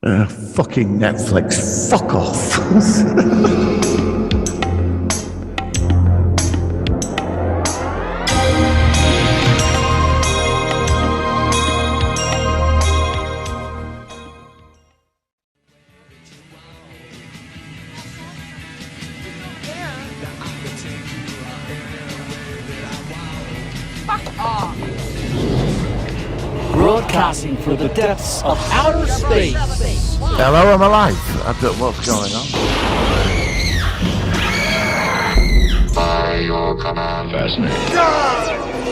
Fucking Netflix. Fuck off. Broadcasting through the depths of outer space. Hello, I'm alive. I don't know what's going on. By your command. Fascinating. God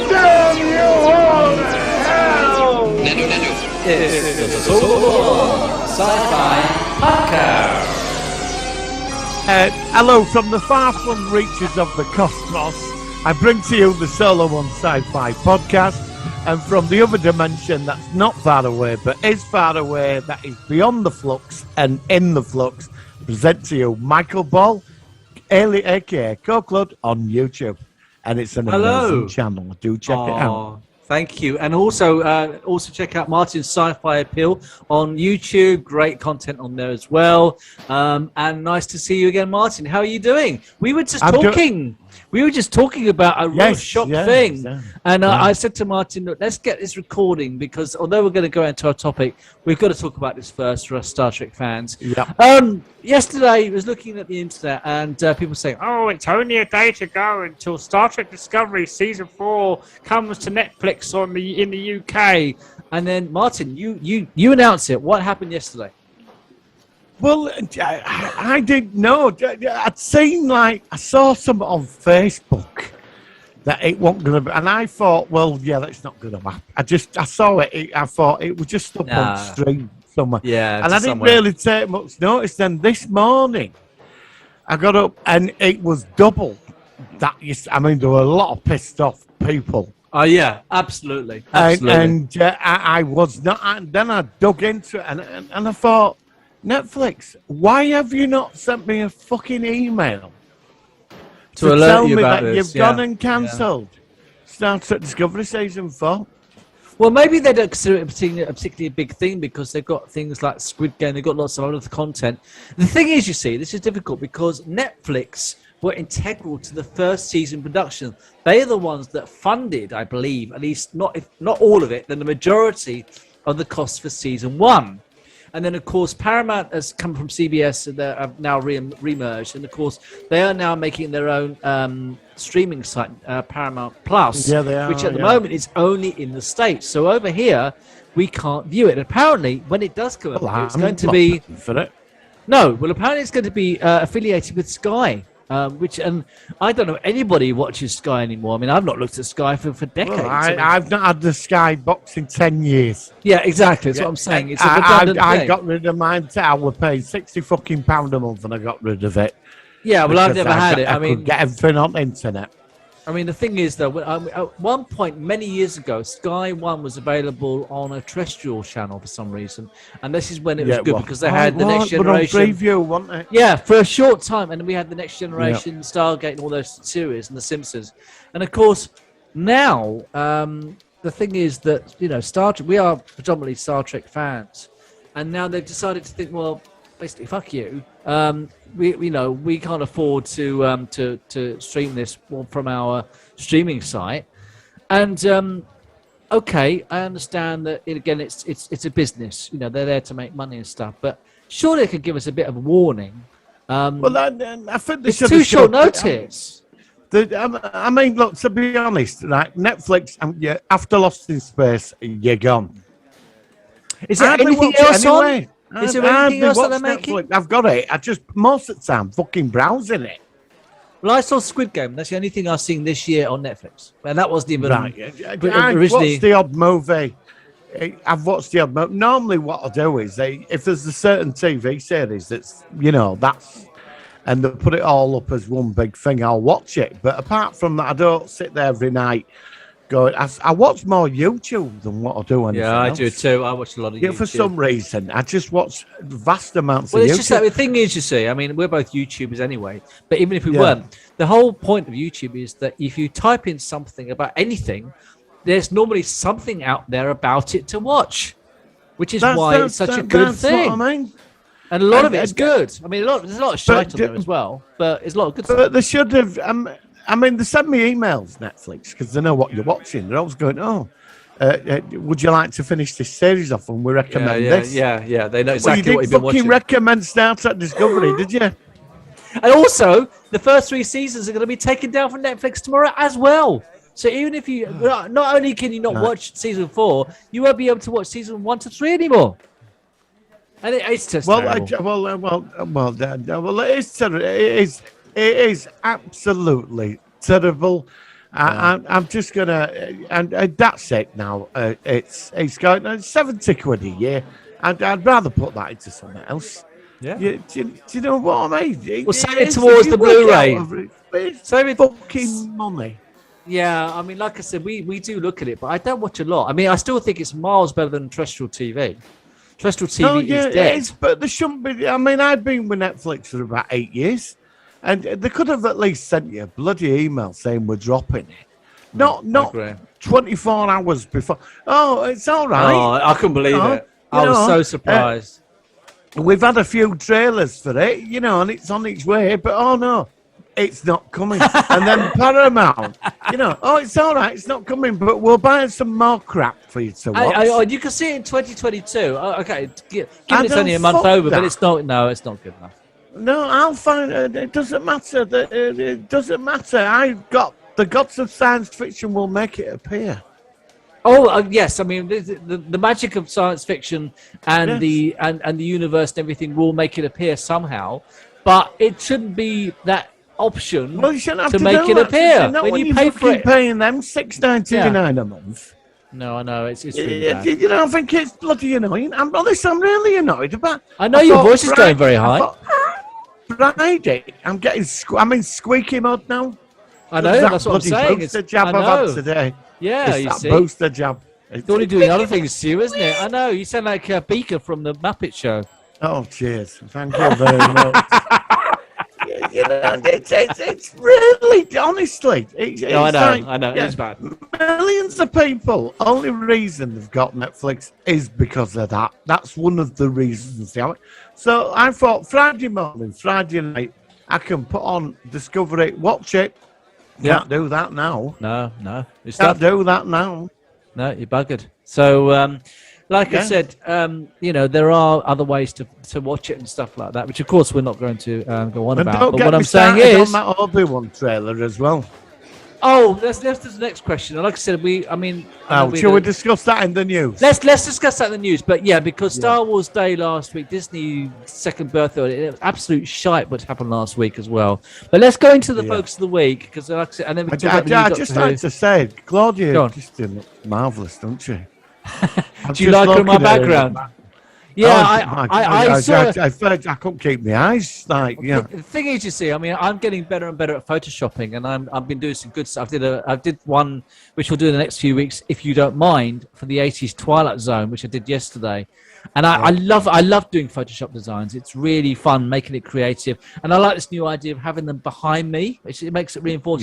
damn you all to hell! It's the Solo Sci-Fi Podcast. Hello from the far-flung reaches of the cosmos. I bring to you the Solo One Sci-Fi Podcast. And from the other dimension that's not far away, but is far away, that is beyond the flux and in the flux, present to you Michael Ball, aka Coclud, on YouTube. And it's an amazing channel. Do check it out. Thank you. And also check out Martin's Sci-Fi Appeal on YouTube. Great content on there as well. And nice to see you again, Martin. How are you doing? We were just talking. We were just talking about a real shock thing. And I said to Martin, look, let's get this recording because although we're going to go into our topic, we've got to talk about this first for us Star Trek fans. Yesterday, I was looking at the internet and people saying, oh, it's only a day to go until Star Trek Discovery Season 4 comes to Netflix in the UK. And then, Martin, you announced it. What happened yesterday? Well, I didn't know. I'd seen, I saw some on Facebook that it wasn't going to be, and I thought, well, yeah, that's not going to happen. I saw it, I thought it was just up on stream somewhere. Yeah, and I didn't really take much notice. Then this morning, I got up and it was double that. There were a lot of pissed off people. Oh, yeah, absolutely. And I was not, and then I dug into it and I thought, Netflix, why have you not sent me a fucking email to tell me that you've gone and cancelled Star Trek Discovery Season 4? Well, maybe they don't consider it a particularly big thing because they've got things like Squid Game, they've got lots of other content. The thing is, you see, this is difficult because Netflix were integral to the first season production. They are the ones that funded, I believe, at least not all of it, then the majority of the costs for Season 1. And then, of course, Paramount has come from CBS and they have now re-merged. And, of course, they are now making their own streaming site, Paramount Plus, which at the moment is only in the States. So over here, we can't view it. And apparently, when it does come up, it's going to be... apparently it's going to be affiliated with Sky. And I don't know anybody who watches Sky anymore. I mean, I've not looked at Sky for decades. Well, I've not had the Sky box in 10 years. Yeah, exactly. That's what I'm saying. It's a redundant thing. I got rid of mine. I was paying £60 fucking a month and I got rid of it. Yeah, well, I've never had it. I could get everything on the internet. I mean, the thing is, though, at one point, many years ago, Sky One was available on a terrestrial channel for some reason. And this is when it was good because they had the Next Generation. But on Preview, wasn't it? Yeah, for a short time. And then we had the Next Generation, Stargate, and all those series, and The Simpsons. And, of course, now, the thing is that, Star Trek, we are predominantly Star Trek fans. And now they've decided to think, well, basically, fuck you. We can't afford to stream this from our streaming site, and okay, I understand that it's a business. They're there to make money and stuff, but surely they could give us a bit of a warning. I think it's too short notice. I mean, look, to be honest, right? Netflix, after Lost in Space, you're gone. Is there anything else on? Is there anything else that they're making? Netflix. I've got it. I just, most of the time, fucking browsing it. Well, I saw Squid Game. That's the only thing I've seen this year on Netflix. And that wasn't even... I've watched the odd movie. Normally what I do is, if there's a certain TV series that's, and they put it all up as one big thing, I'll watch it. But apart from that, I don't sit there every night going, I watch more YouTube than what I do anything else. I do too. I watch a lot of YouTube. For some reason, I just watch vast amounts of YouTube. Well, it's just that the thing is, you see, I mean, we're both YouTubers anyway, but even if we weren't, the whole point of YouTube is that if you type in something about anything, there's normally something out there about it to watch. which is why it's such a good that's thing. What I mean. And a lot of And- it's good. I mean, there's a lot of shite on there as well, but there's a lot of good stuff. But they should have. I mean, they send me emails, Netflix, because they know what you're watching. They're always going, would you like to finish this series off? And we recommend this. Yeah. They know Well, exactly you didn't what you've been fucking watching. recommend Star Trek Discovery, did you? And also, the first 3 seasons are going to be taken down from Netflix tomorrow as well. So even if you, not only can you not watch season 4, you won't be able to watch season 1 to 3 anymore. And it's just terrible. It is terrible. It is absolutely terrible. I'm just gonna, and that's it now. It's going 70 quid a year, and I'd rather put that into something else. Yeah. Do you know what I mean? Well, save it towards the Blu-ray. Save it fucking money. Yeah, I mean, like I said, we do look at it, but I don't watch a lot. I mean, I still think it's miles better than terrestrial TV. Terrestrial TV is dead. It is, but there shouldn't be. I mean, I've been with Netflix for about 8 years, and they could have at least sent you a bloody email saying we're dropping it. Not 24 hours before. Oh, it's all right. Oh, I couldn't believe it. I was so surprised. We've had a few trailers for it, and it's on its way, but oh no, it's not coming. And then Paramount, it's all right, it's not coming, but we'll buy some more crap for you to watch. You can see it in 2022. Okay, given it's only a month over, but it's not. No, it's not good enough. No, I'll find it. Doesn't matter. It doesn't matter. I've got the gods of science fiction will make it appear. Oh yes, I mean the magic of science fiction and the universe and everything will make it appear somehow, but it shouldn't be that option you shouldn't have to make it appear when you pay for it. Paying them $6.99 a month. No, I know it's really bad. I think it's bloody annoying. I'm really annoyed about. I know your voice is going very high. Friday, I'm in squeaky mode now. I know, that's what I'm saying. Booster jab I've had today. Yeah, it's you that see. Booster jab. It's only doing other things to you, isn't it? I know. You sound like Beaker from the Muppet Show. Oh, cheers. Thank you very much. It's really, honestly. I know. It's bad. Millions of people, only reason they've got Netflix is because of that. That's one of the reasons. So I thought Friday morning, Friday night, I can put on Discovery, watch it. Can't do that now. No. Can't do that now. No, you're buggered. So, I said, there are other ways to watch it and stuff like that, which of course we're not going to go on about. But what I'm saying is, on that Obi-Wan trailer as well. Oh, that's the next question. And like I said, shall we discuss that in the news? Let's discuss that in the news. But yeah, because Star Wars Day last week, Disney's second birthday, it was absolute shite what happened last week as well. But let's go into the focus of the week because, like I said, and then we talk about the I just like to say, Claudia just looks marvellous, don't she? Do you like her in my background? Yeah, I couldn't keep my eyes The thing is, you see, I mean, I'm getting better and better at photoshopping, and I've been doing some good stuff. I did one which we'll do in the next few weeks, if you don't mind, for the 80s Twilight Zone, which I did yesterday. And I love doing Photoshop designs. It's really fun making it creative, and I like this new idea of having them behind me, which it makes it reinforce.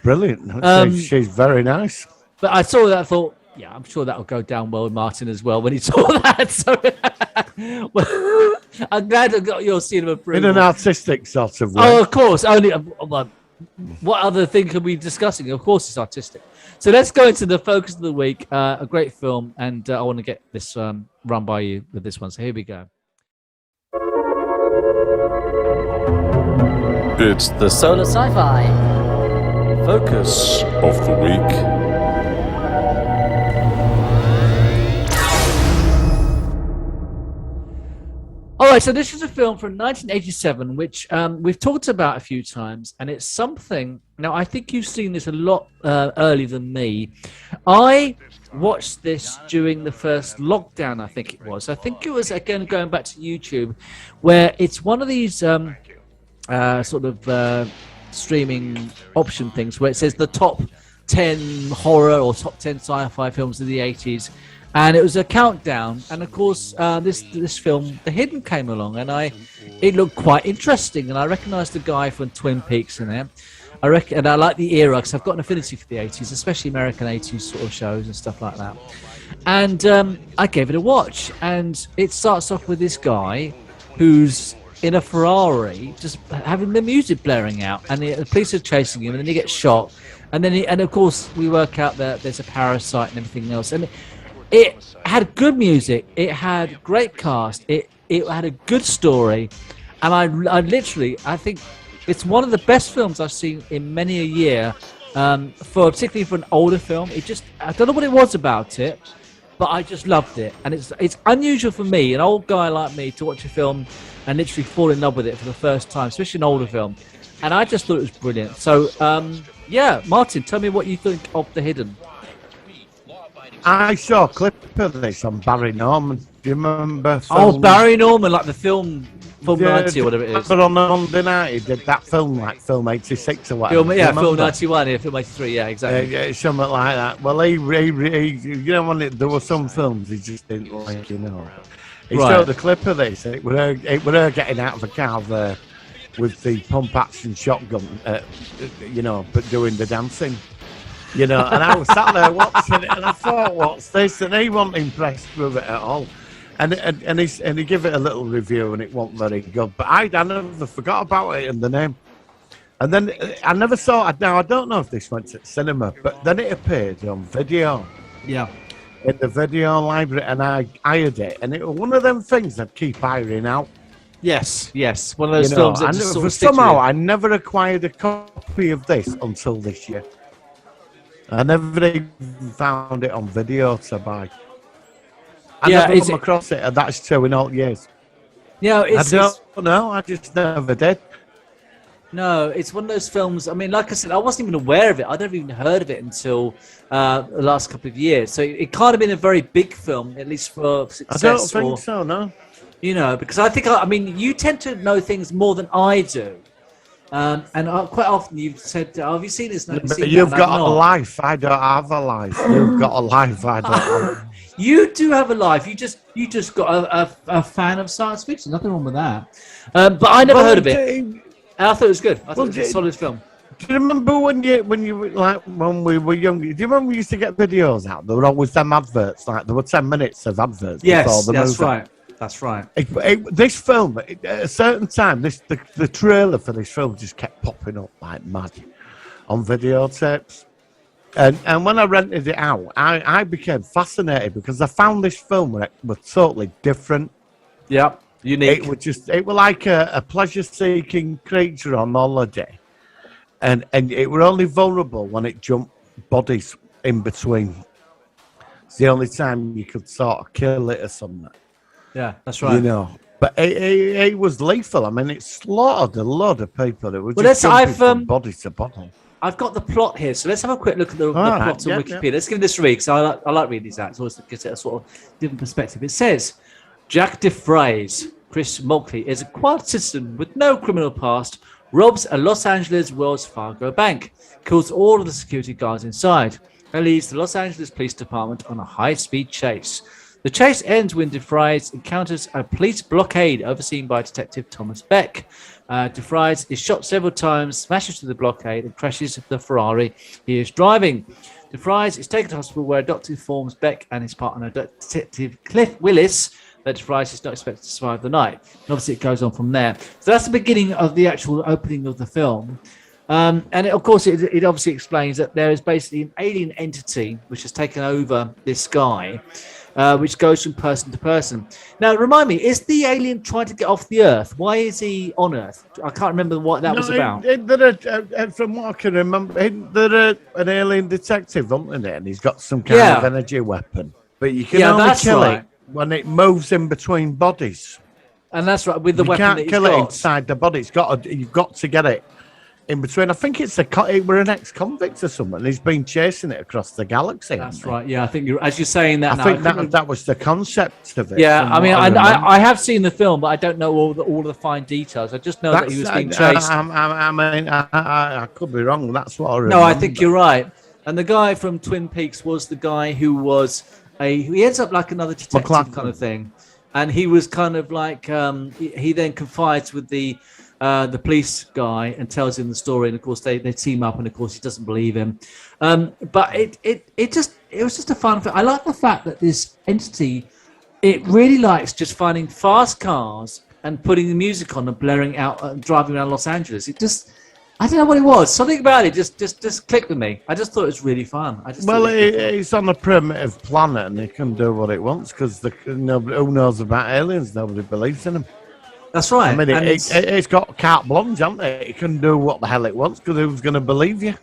Brilliant. She's very nice. But I saw that, I thought, yeah, I'm sure that'll go down well with Martin as well when he saw that. So I'm glad I got your seal of approval. In an artistic sort of way. Oh, of course. Only what other thing can we be discussing? Of course, it's artistic. So let's go into the focus of the week. A great film, and I want to get this run by you with this one. So here we go. It's the Solar Sci-Fi focus of the week. All right, so this is a film from 1987, which we've talked about a few times, and it's something. Now, I think you've seen this a lot earlier than me. I watched this during the first lockdown, I think it was. I think it was, again, going back to YouTube, where it's one of these streaming option things where it says the top 10 horror or top 10 sci-fi films of the 80s. And it was a countdown, and of course, this film, The Hidden, came along, and it looked quite interesting, and I recognised the guy from Twin Peaks in it. And I like the era because I've got an affinity for the 80s, especially American 80s sort of shows and stuff like that. And I gave it a watch, and it starts off with this guy who's in a Ferrari, just having the music blaring out, and the police are chasing him, and then he gets shot, and then and of course we work out that there's a parasite and everything else, and it had good music, it had great cast, it had a good story, and I literally I think it's one of the best films I've seen in many a year, particularly for an older film. I don't know what it was about it, but I just loved it, and it's unusual for me, an old guy like me, to watch a film and literally fall in love with it for the first time, especially an older film. And I just thought it was brilliant. So, Martin, tell me what you think of The Hidden. I saw a clip of this on Barry Norman. Do you remember? Barry Norman, like the film 90 or whatever it is. But on Monday night, he did that film, like film 86 or whatever. Film 91, film 83, yeah, exactly. Yeah, something like that. Well, he you know, when there were some films he just didn't like, you know. He showed the clip of this, and it were her getting out of a car there with the pump action shotgun, you know, but doing the dancing. You know, and I was sat there watching it, and I thought, "What's this?" And he wasn't impressed with it at all. And he gave it a little review, and it wasn't very good. But I never forgot about it and the name. And then I never saw it. Now I don't know if this went to the cinema, but then it appeared on video. Yeah. In the video library, and I hired it, and it was one of them things I'd keep hiring out. Yes, one of those films that just sort of somehow I never acquired a copy of this until this year. I never even found it on video to buy. I never come across it, and that's true in all years. Yeah, I don't know. I just never did. No, it's one of those films. I mean, like I said, I wasn't even aware of it. I'd never even heard of it until the last couple of years. So it can't have been a very big film, at least for success. I don't think so, no. You know, because I mean, you tend to know things more than I do. And quite often you've said, have you seen this? No, you've got a life. I don't have a life. You've got a life. I don't have. You do have a life. You just got a fan of science fiction. Nothing wrong with that. But I never heard of it. And I thought it was good. I thought it was a solid film. Do you remember when you were like when we were younger? Do you remember we used to get videos out? There were always them adverts. Like there were 10 minutes of adverts. Yes, before the movie. right. That's right. This film, at a certain time, the trailer for this film just kept popping up like mad on videotapes. And when I rented it out, I became fascinated because I found this film was totally different. Yeah, unique. It was like a pleasure-seeking creature on holiday, and it were only vulnerable when it jumped bodies in between. It's the only time you could sort of kill it or something. Yeah, that's right. You know, but it was lethal. I mean, it slaughtered a lot of people. It was from body to body. I've got the plot here, so let's have a quick look at the plot on Wikipedia. Yeah. Let's give this a read, because I like reading these out. It always gives it a sort of different perspective. It says, Jack DeFries, Chris Mulkey, is a quiet citizen with no criminal past, robs a Los Angeles Wells Fargo bank, kills all of the security guards inside, and leads the Los Angeles Police Department on a high-speed chase. The chase ends when DeFries encounters a police blockade overseen by Detective Thomas Beck. DeFries is shot several times, smashes through the blockade, and crashes the Ferrari he is driving. DeFries is taken to hospital where a doctor informs Beck and his partner, Detective Cliff Willis, that DeFries is not expected to survive the night. And obviously, it goes on from there. So that's the beginning of the actual opening of the film. And it obviously explains that there is basically an alien entity which has taken over this guy, which goes from person to person. Now, remind me, is the alien trying to get off the Earth? Why is he on Earth? I can't remember what that was about. From what I can remember, there's an alien detective, isn't it? And he's got some kind of energy weapon. But you can only kill it when it moves in between bodies. And that's right, with the weapon that he's got. You can't kill it inside the body. You've got to get it in between. I think it were an ex-convict or something. He's been chasing it across the galaxy. That's right. Yeah, I think as you're saying that. I think that was the concept of it. Yeah, I mean, I have seen the film, but I don't know all the fine details. I just know that he was being chased. I mean, I could be wrong. That's what I remember. No, I think you're right. And the guy from Twin Peaks was the guy who was he ends up like another detective kind of thing, and he was kind of like he then confides with the police guy and tells him the story, and of course they team up, and of course he doesn't believe him. But it it was just a fun film. I like the fact that this entity, it really likes just finding fast cars and putting the music on and blaring out and driving around Los Angeles. It just, I don't know what it was. Something about it just clicked with me. I just thought it was really fun. It's on a primitive planet and it can do what it wants because who knows about aliens? Nobody believes in them. That's right. I mean, it's got carte blanche, hasn't it? It can do what the hell it wants because who's going to believe you?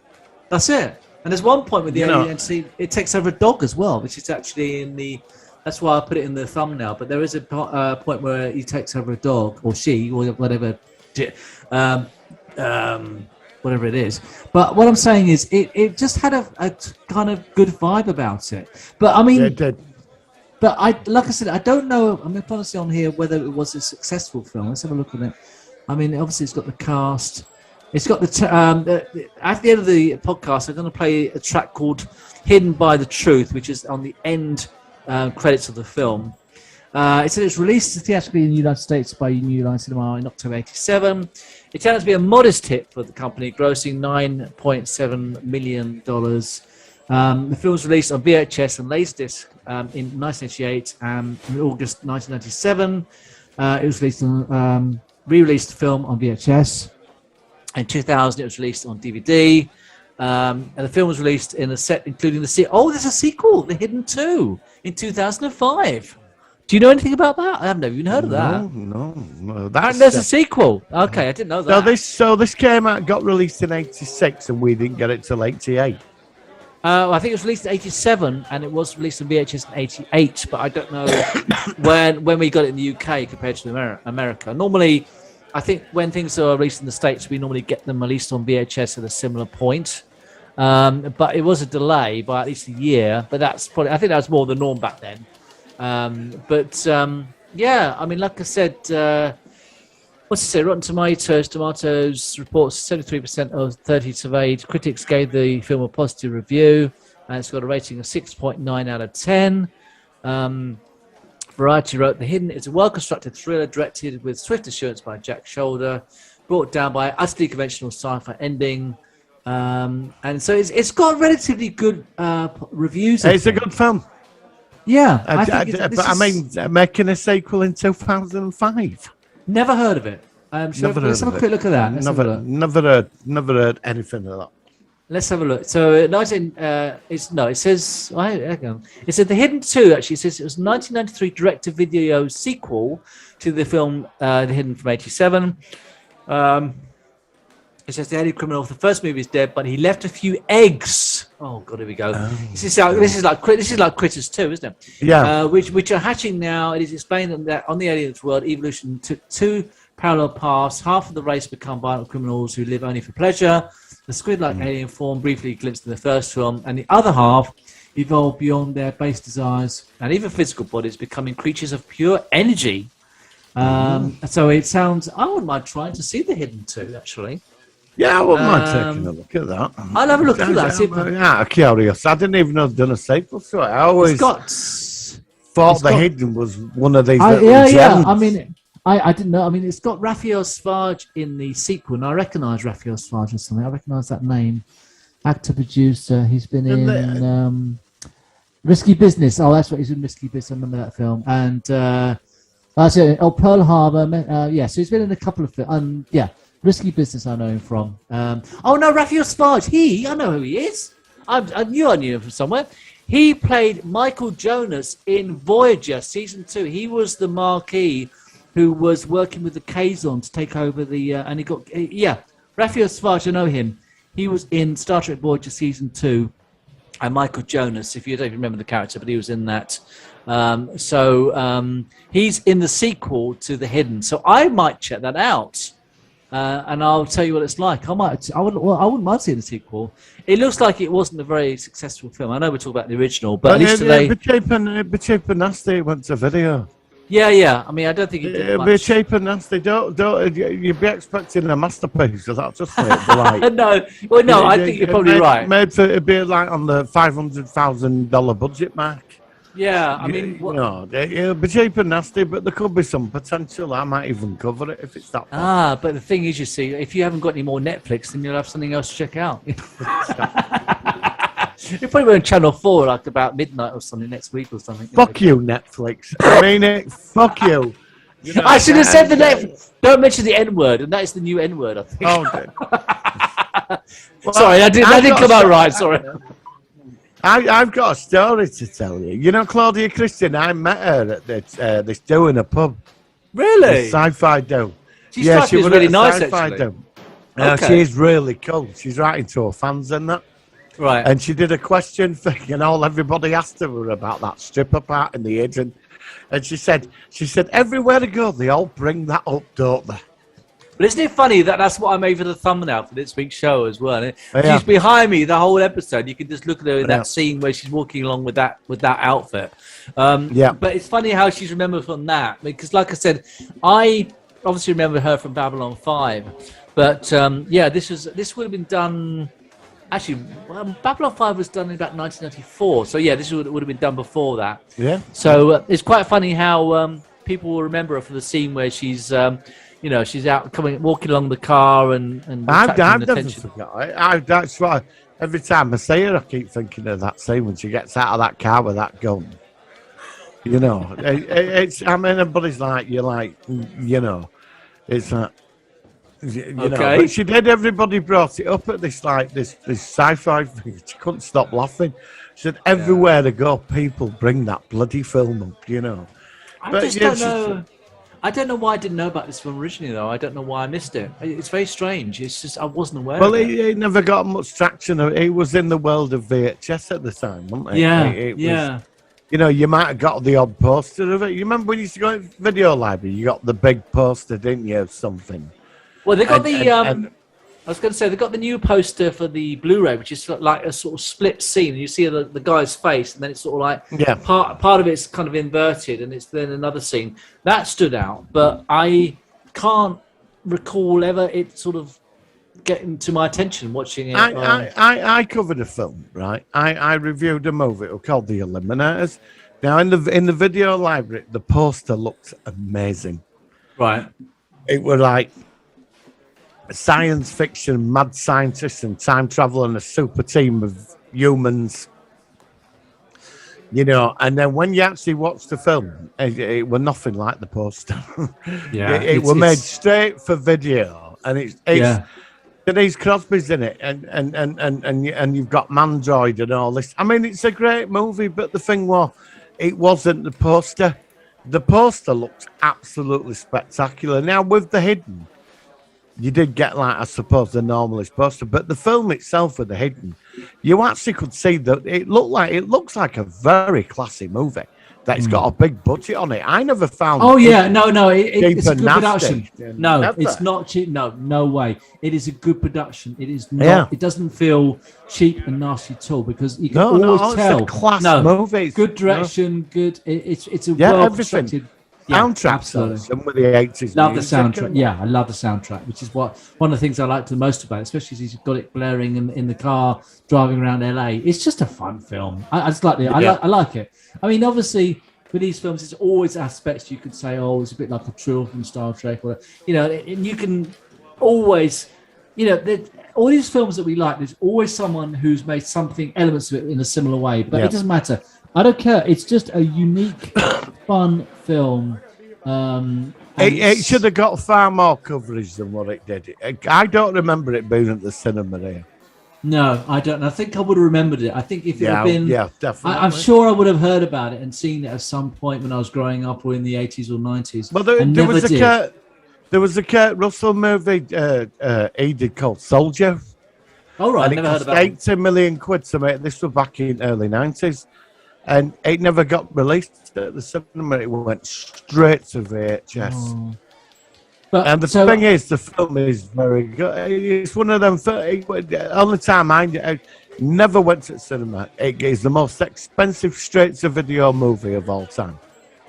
That's it. And there's one point with the alien entity, it takes over a dog as well, which is actually in the. That's why I put it in the thumbnail. But there is a point where he takes over a dog, or she, or whatever, whatever it is. But what I'm saying is, it just had a kind of good vibe about it. But I mean, it did. But like I said, I don't know. I'm trying to see on here whether it was a successful film. Let's have a look at it. I mean, obviously, it's got the cast. It's got at the end of the podcast, I'm going to play a track called "Hidden by the Truth," which is on the end credits of the film. It said it's released theatrically in the United States by New Line Cinema in October '87. It turned out to be a modest hit for the company, grossing $9.7 million. The film was released on VHS and Laserdisc in 1988 and in August 1997. It was released on re-released film on VHS. In 2000, it was released on DVD. And the film was released in a set including there's a sequel, The Hidden 2, in 2005. Do you know anything about that? I haven't even heard of that. No. And there's a sequel. Okay, I didn't know that. So this came out, got released in '86, and we didn't get it till '88. I think it was released in '87, and it was released on VHS in '88. But I don't know when we got it in the UK compared to America. Normally, I think when things are released in the States, we normally get them released on VHS at a similar point. But it was a delay by at least a year. But I think that was more the norm back then. Yeah, I mean, like I said, what's it say? Rotten Tomatoes reports 73% of 30 surveyed critics gave the film a positive review, and it's got a rating of 6.9 out of 10. Variety wrote, The Hidden is a well-constructed thriller directed with swift assurance by Jack Shoulder, brought down by an utterly conventional sci-fi ending. And so it's got relatively good reviews. It's a good film. Yeah. Making a sequel in 2005. Never heard of it. Let's have a quick look at that. Never heard anything of that. Let's have a look. So it says hang on. It said The Hidden 2 actually says it was 1993 direct-to-video sequel to the film The Hidden from '87. It says the alien criminal of the first movie is dead, but he left a few eggs. Oh God, here we go. This is like Critters 2, isn't it? Yeah. Which are hatching now. It is explained that on the aliens world, evolution took two parallel paths. Half of the race become violent criminals who live only for pleasure. The squid-like alien form briefly glimpsed in the first film, and the other half evolved beyond their base desires and even physical bodies, becoming creatures of pure energy. So it sounds. I wouldn't mind trying to see The Hidden 2, actually. Yeah, I wouldn't mind taking a look at that. I'll have a look at that. Yeah, curious. I didn't even know they'd done a sequel to it. I always thought The Hidden was one of these. Yeah. I mean, I didn't know. I mean, it's got Raphael Sbarge in the sequel, and I recognise Raphael Sbarge or something. I recognise that name. Actor, producer. He's been in Risky Business. Oh, that's what he's in Risky Business. I remember that film. And Pearl Harbor. So he's been in a couple of films. Risky Business, I know him from. Raphael Sbarge. I know who he is. I knew him from somewhere. He played Michael Jonas in Voyager Season 2. He was the Marquis who was working with the Kazon to take over the... and he got... Raphael Sbarge, I know him. He was in Star Trek Voyager Season 2. And Michael Jonas, if you don't even remember the character, but he was in that. He's in the sequel to The Hidden. So I might check that out. And I'll tell you what it's like. I wouldn't mind seeing the sequel. It looks like it wasn't a very successful film. I know we're talking about the original, but at least today... It'd be cheap and nasty. It went to video. Yeah. I mean, I don't think it'd be cheap and nasty. Don't. You'd be expecting a masterpiece. So that's just what it'd be like. No. I think you're probably right. It'd be like on the $500,000 budget mark. Yeah, I mean... it'll be cheap and nasty, but there could be some potential. I might even cover it if it's that bad. But the thing is, you see, if you haven't got any more Netflix, then you'll have something else to check out. It probably on Channel 4 like about midnight or something next week or something. Fuck you, Netflix. I mean it. Fuck you. You know, I should have said the name. Don't mention the N word, and that is the new N word, I think. Oh, dear. Well, Sorry, that didn't come out right. Sorry. I've got a story to tell you. You know, Claudia Christian, I met her at this do in a pub. Really? Sci-fi do. She strikes me as was really at a nice, sci-fi actually. do. Okay. She's really cool. She's writing to her fans and that. Right. And she did a question thing, and everybody asked her about that stripper part in the id, and she said everywhere they go, they all bring that up, don't they? But isn't it funny that that's what I made for the thumbnail for this week's show as well? And Yeah. she's behind me the whole episode. You can just look at her in Yeah. that scene where she's walking along with that outfit. Yeah. But it's funny how she's remembered from that because, like I said, I obviously remember her from Babylon 5. But this would have been done. Actually, Babylon 5 was done in about 1994. So yeah, this would have been done before that. Yeah. So it's quite funny how people will remember her for the scene where she's, she's out walking along the car and I've attracting never attention. forgot it. That's why every time I see her, I keep thinking of that scene when she gets out of that car with that gun. You know, it's. I mean, everybody's like, you're like, you know, it's like. You know, Okay. but she did. Everybody brought it up at this sci-fi thing. She couldn't stop laughing. She said, "Everywhere they go, people bring that bloody film up." You know. I But, just yeah, don't know. I don't know why I didn't know about this film originally, though. I don't know why I missed it. It's very strange. It's just I wasn't aware. Well, of it. it never got much traction. It was in the world of VHS at the time, wasn't it? Yeah, It was, yeah. you know, you might have got the odd poster of it. You remember when you used to go to video library? You got the big poster, didn't you, of something? Well, they got And- I was going to say they got the new poster for the Blu-ray, which is like a sort of split scene. You see the guy's face, and then it's sort of like Yeah. part of it's kind of inverted, and it's then another scene that stood out. But I can't recall ever it sort of getting to my attention watching it. I covered a film, right? I reviewed a movie called The Eliminators. Now, in the video library, the poster looked amazing. Right. It was like science fiction, mad scientists and time travel and a super team of humans. You know, and then when you actually watch the film, it was nothing like the poster. Yeah, it was made straight for video, and it's Yeah. Denise Crosby's in it, and you've got Mandroid and all this. I mean, it's a great movie, but the thing was, it wasn't the poster. The poster looks absolutely spectacular. Now with the hidden, you did get like I suppose the normalist poster, but the film itself with the hidden, you actually could see that it looks like a very classy movie. That it's got a big budget on it. I never found. Oh yeah, no, it's a and good nasty. production. No, Never. it's not cheap. No way. It is a good production. It is not. Yeah. It doesn't feel cheap and nasty at all because you can No, always it's tell. a class no, movie. It's- good direction. Good. It's a Yeah, well everything. constructed. Yeah, Soundtrack, absolutely. some with the 80s. Love the music soundtrack. and- Yeah, I love the soundtrack, which is one of the things I liked the most about it, especially as he's got it blaring in the car driving around LA. It's just a fun film. I just like it. I like it. I mean, obviously, with these films, there's always aspects you could say, oh, it's a bit like a Trill from Star Trek, or and you can always, all these films that we like, there's always someone who's made elements of it in a similar way, but it doesn't matter. I don't care. It's just a unique, fun film. It should have got far more coverage than what it did. I don't remember it being at the cinema there. No, I don't. I think I would have remembered it. I think if it had been, definitely. I'm sure I would have heard about it and seen it at some point when I was growing up, or in the 80s or 90s. Well, there was a Kurt Russell movie he did called Soldier. All right, And never it heard cost about it. 80 million quid to make. This was back in early 90s. And it never got released at the cinema. It went straight to VHS. Oh. But And the thing is, the film is very good. It's one of them. Only time I never went to the cinema. It is the most expensive straight-to-video movie of all time.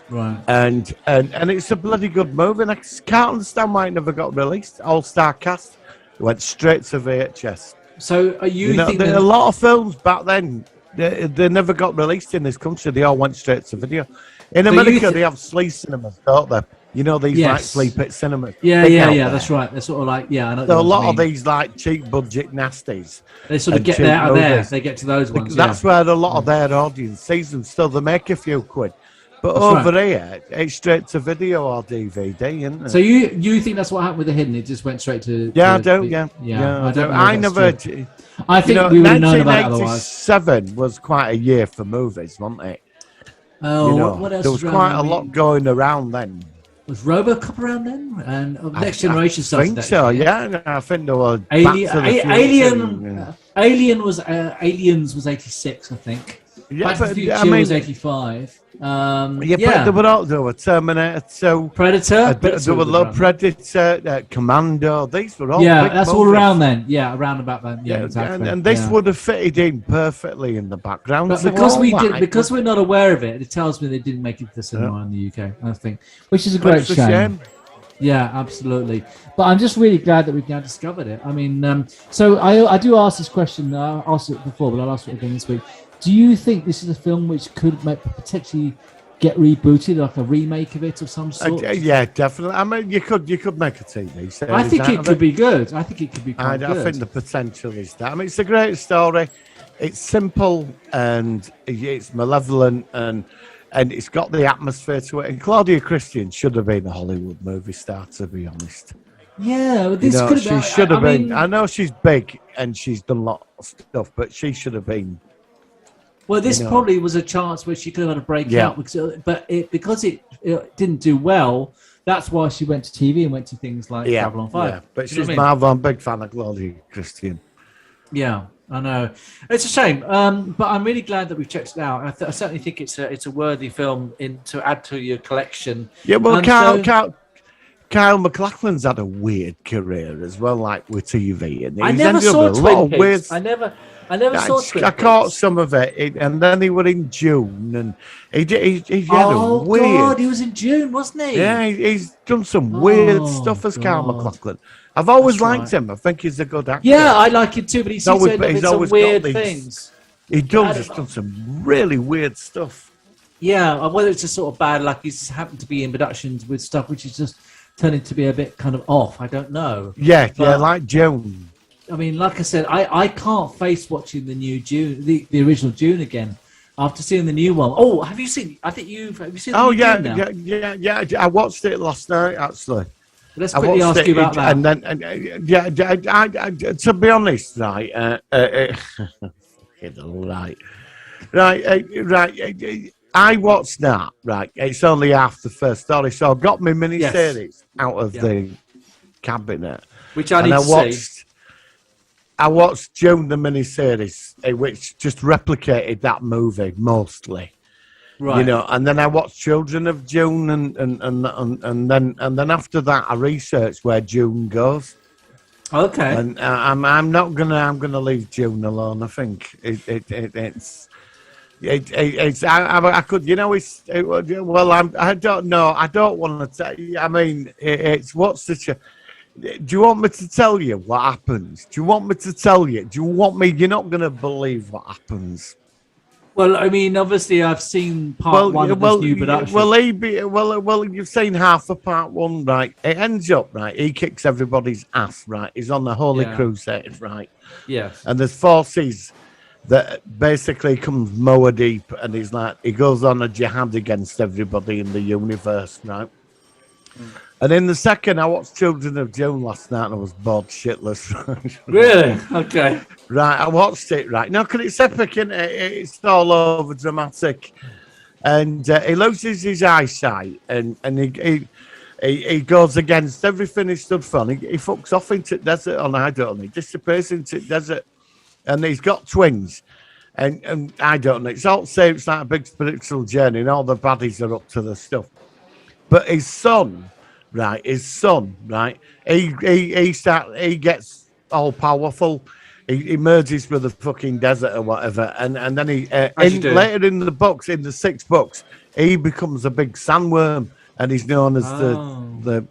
right. And it's a bloody good movie. And I can't understand why it never got released. All-star cast. It went straight to VHS. So are you, There thinking? are a lot of films back then. They never got released in this country. They all went straight to video. In So America, they have sleaze cinemas, don't they? You know, these like Yes. sleep at cinemas. Yeah, Big yeah, out yeah. there. That's right. They're sort of like, yeah. I know So a what you lot of mean. these like cheap budget nasties. They sort of and get cheap there out of there. movies. They get to those ones. That's yeah. where a lot of their audience sees them. So they make a few quid. But That's over right. here, it's straight to video or DVD, isn't it? So you think that's what happened with the Hidden? It just went straight to. yeah, I to- do. Yeah, I don't know. I if that's never. true. I think You know, we would have known about it otherwise. 1987 was quite a year for movies, wasn't it? Oh, You know, what else there was around quite then? a lot going around then. Was RoboCop around then? And Next Generation I started. think that so. year. Yeah, I think there was Alien, Back to the Future, Alien, yeah. Aliens was 86, I think. Yeah, Back to the but, Future I mean, was 85. But there were all there were Terminator 2, Predator. there were Low Predator, Commando. These were all Yeah, big that's all movies. around then. Yeah, around about then. Yeah, Yeah, exactly. and this yeah. would have fitted in perfectly in the background. But So because all we that, did, because we're not aware of it, it tells me they didn't make it to the cinema in the UK. I think, which is a great it's a shame. shame. Yeah, absolutely. But I'm just really glad that we've now discovered it. I mean, so I do ask this question. I asked it before, but I'll ask it again this week. Do you think this is a film which could potentially get rebooted, like a remake of it of some sort? Yeah, definitely. I mean, you could make a TV series. I think out it of could be good. I think it could be I quite good. think the potential is there. I mean, it's a great story. It's simple and it's malevolent and it's got the atmosphere to it. And Claudia Christian should have been a Hollywood movie star, to be honest. Yeah, but this You know, could have she been. should have I been. mean, I know she's big and she's done a lot of stuff, but she should have been. well, this you know. probably was a chance where she could have had a breakout, because it didn't do well. That's why she went to TV and went to things like Yeah, Babylon 5. yeah. But Do you know she's what I mean? Marvel. I'm a big fan of Claudia Christian. Yeah, I know. It's a shame, but I'm really glad that we've checked it out. I certainly think it's a worthy film to add to your collection. Yeah, well, And Kyle MacLachlan's had a weird career as well, like with TV, and I he's never ended up saw with a lot Twin of Peaks. weird. I never saw Twin I caught Peaks. some of it, and then he were in June, and he had Oh a weird. God, he was in June, wasn't he? Yeah, he's done some weird Oh, stuff as Kyle God. MacLachlan. I've always That's liked right. him. I think he's a good actor. Yeah, I like it too, but he seems always- to end up he's in some always got weird these- things. He does. He's done some really weird stuff. Yeah, and whether it's just sort of bad, like he's happened to be in productions with stuff which is just turning to be a bit kind of off. I don't know. Yeah, yeah, But- like June. I mean, like I said, I can't face watching the new June, the original June again after seeing the new one. Oh, have you seen? Have you seen? The Oh new yeah, June now? yeah. I watched it last night actually. Let's I quickly watched ask you about that. and then to be honest, right, right. I watched that. Right, it's only half the first story, so I got my mini Yes. series out of Yeah. the cabinet, Which I and need I to watched. see. I watched June the mini series, which just replicated that movie mostly. Right. You know, and then I watched Children of June, and then after that, I researched where June goes, Okay. and I'm gonna leave June alone. I think it's I could, you know, I don't know. I don't want to tell you. I mean, it's what's the. Do you want me to tell you what happens? Do you want me to tell you? Do you want me? You're not gonna believe what happens. Well, I mean, obviously, I've seen part one of this new production. Well, you've seen half of part one, right? It ends up, right? He kicks everybody's ass, right? He's on the Holy Yeah. Crusade, right? yes. And there's forces that basically comes mower deep, and he's like, he goes on a jihad against everybody in the universe, right? And in the second, I watched Children of June last night, and I was bored shitless. Really? Okay. Right, I watched it, right. No, because it's epic, isn't it? It's all over dramatic. And he loses his eyesight, and he goes against everything he stood for. And he fucks off into the desert, and I don't know. He disappears into the desert, and he's got twins. And I don't know. It's all the same. It's like a big spiritual journey, and all the baddies are up to the stuff. But his son, right, he gets all powerful. He merges with the fucking desert or whatever, and then later in the books, in the 6 books, he becomes a big sandworm, and he's known as the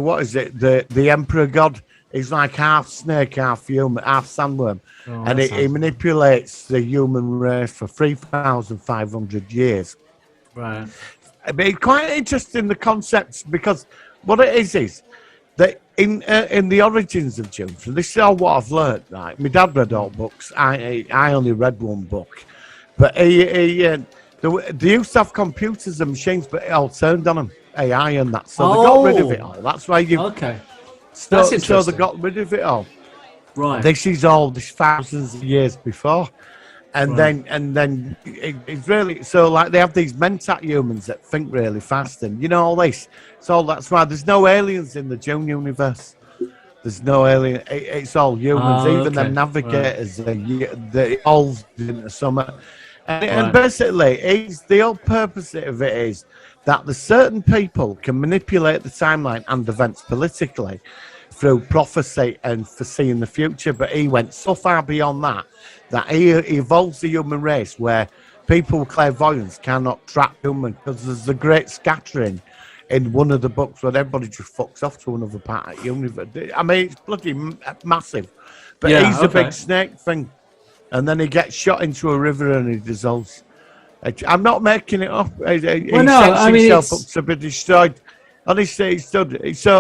what is it, the Emperor God. He's like half snake, half human, half sandworm, and he manipulates the human race for 3,500 years. Right. it's quite interesting, the concepts, because what it is that in the origins of June, so this is all what I've learned. Right, my dad read all books. I only read one book, but they used to have computers and machines, but it all turned on them, AI and that. So they got rid of it all. That's why you. Okay. So, That's so interesting. they got rid of it all. Right. This is all this thousands of years before. And then it's really, so like they have these mentat humans that think really fast, and you know all this. So that's why there's no aliens in the Dune universe. There's no alien. It's all humans. Even them navigators, they evolved into summer. And basically, the whole purpose of it is that the certain people can manipulate the timeline and events politically through prophecy and foreseeing the future. But he went so far beyond that he evolves the human race where people with clairvoyance cannot track human, because there's a great scattering in one of the books where everybody just fucks off to another part of the universe. I mean, it's bloody massive. But he's a big snake thing. And then he gets shot into a river and he dissolves. I'm not making it up. He sets himself up to be destroyed. Honestly, so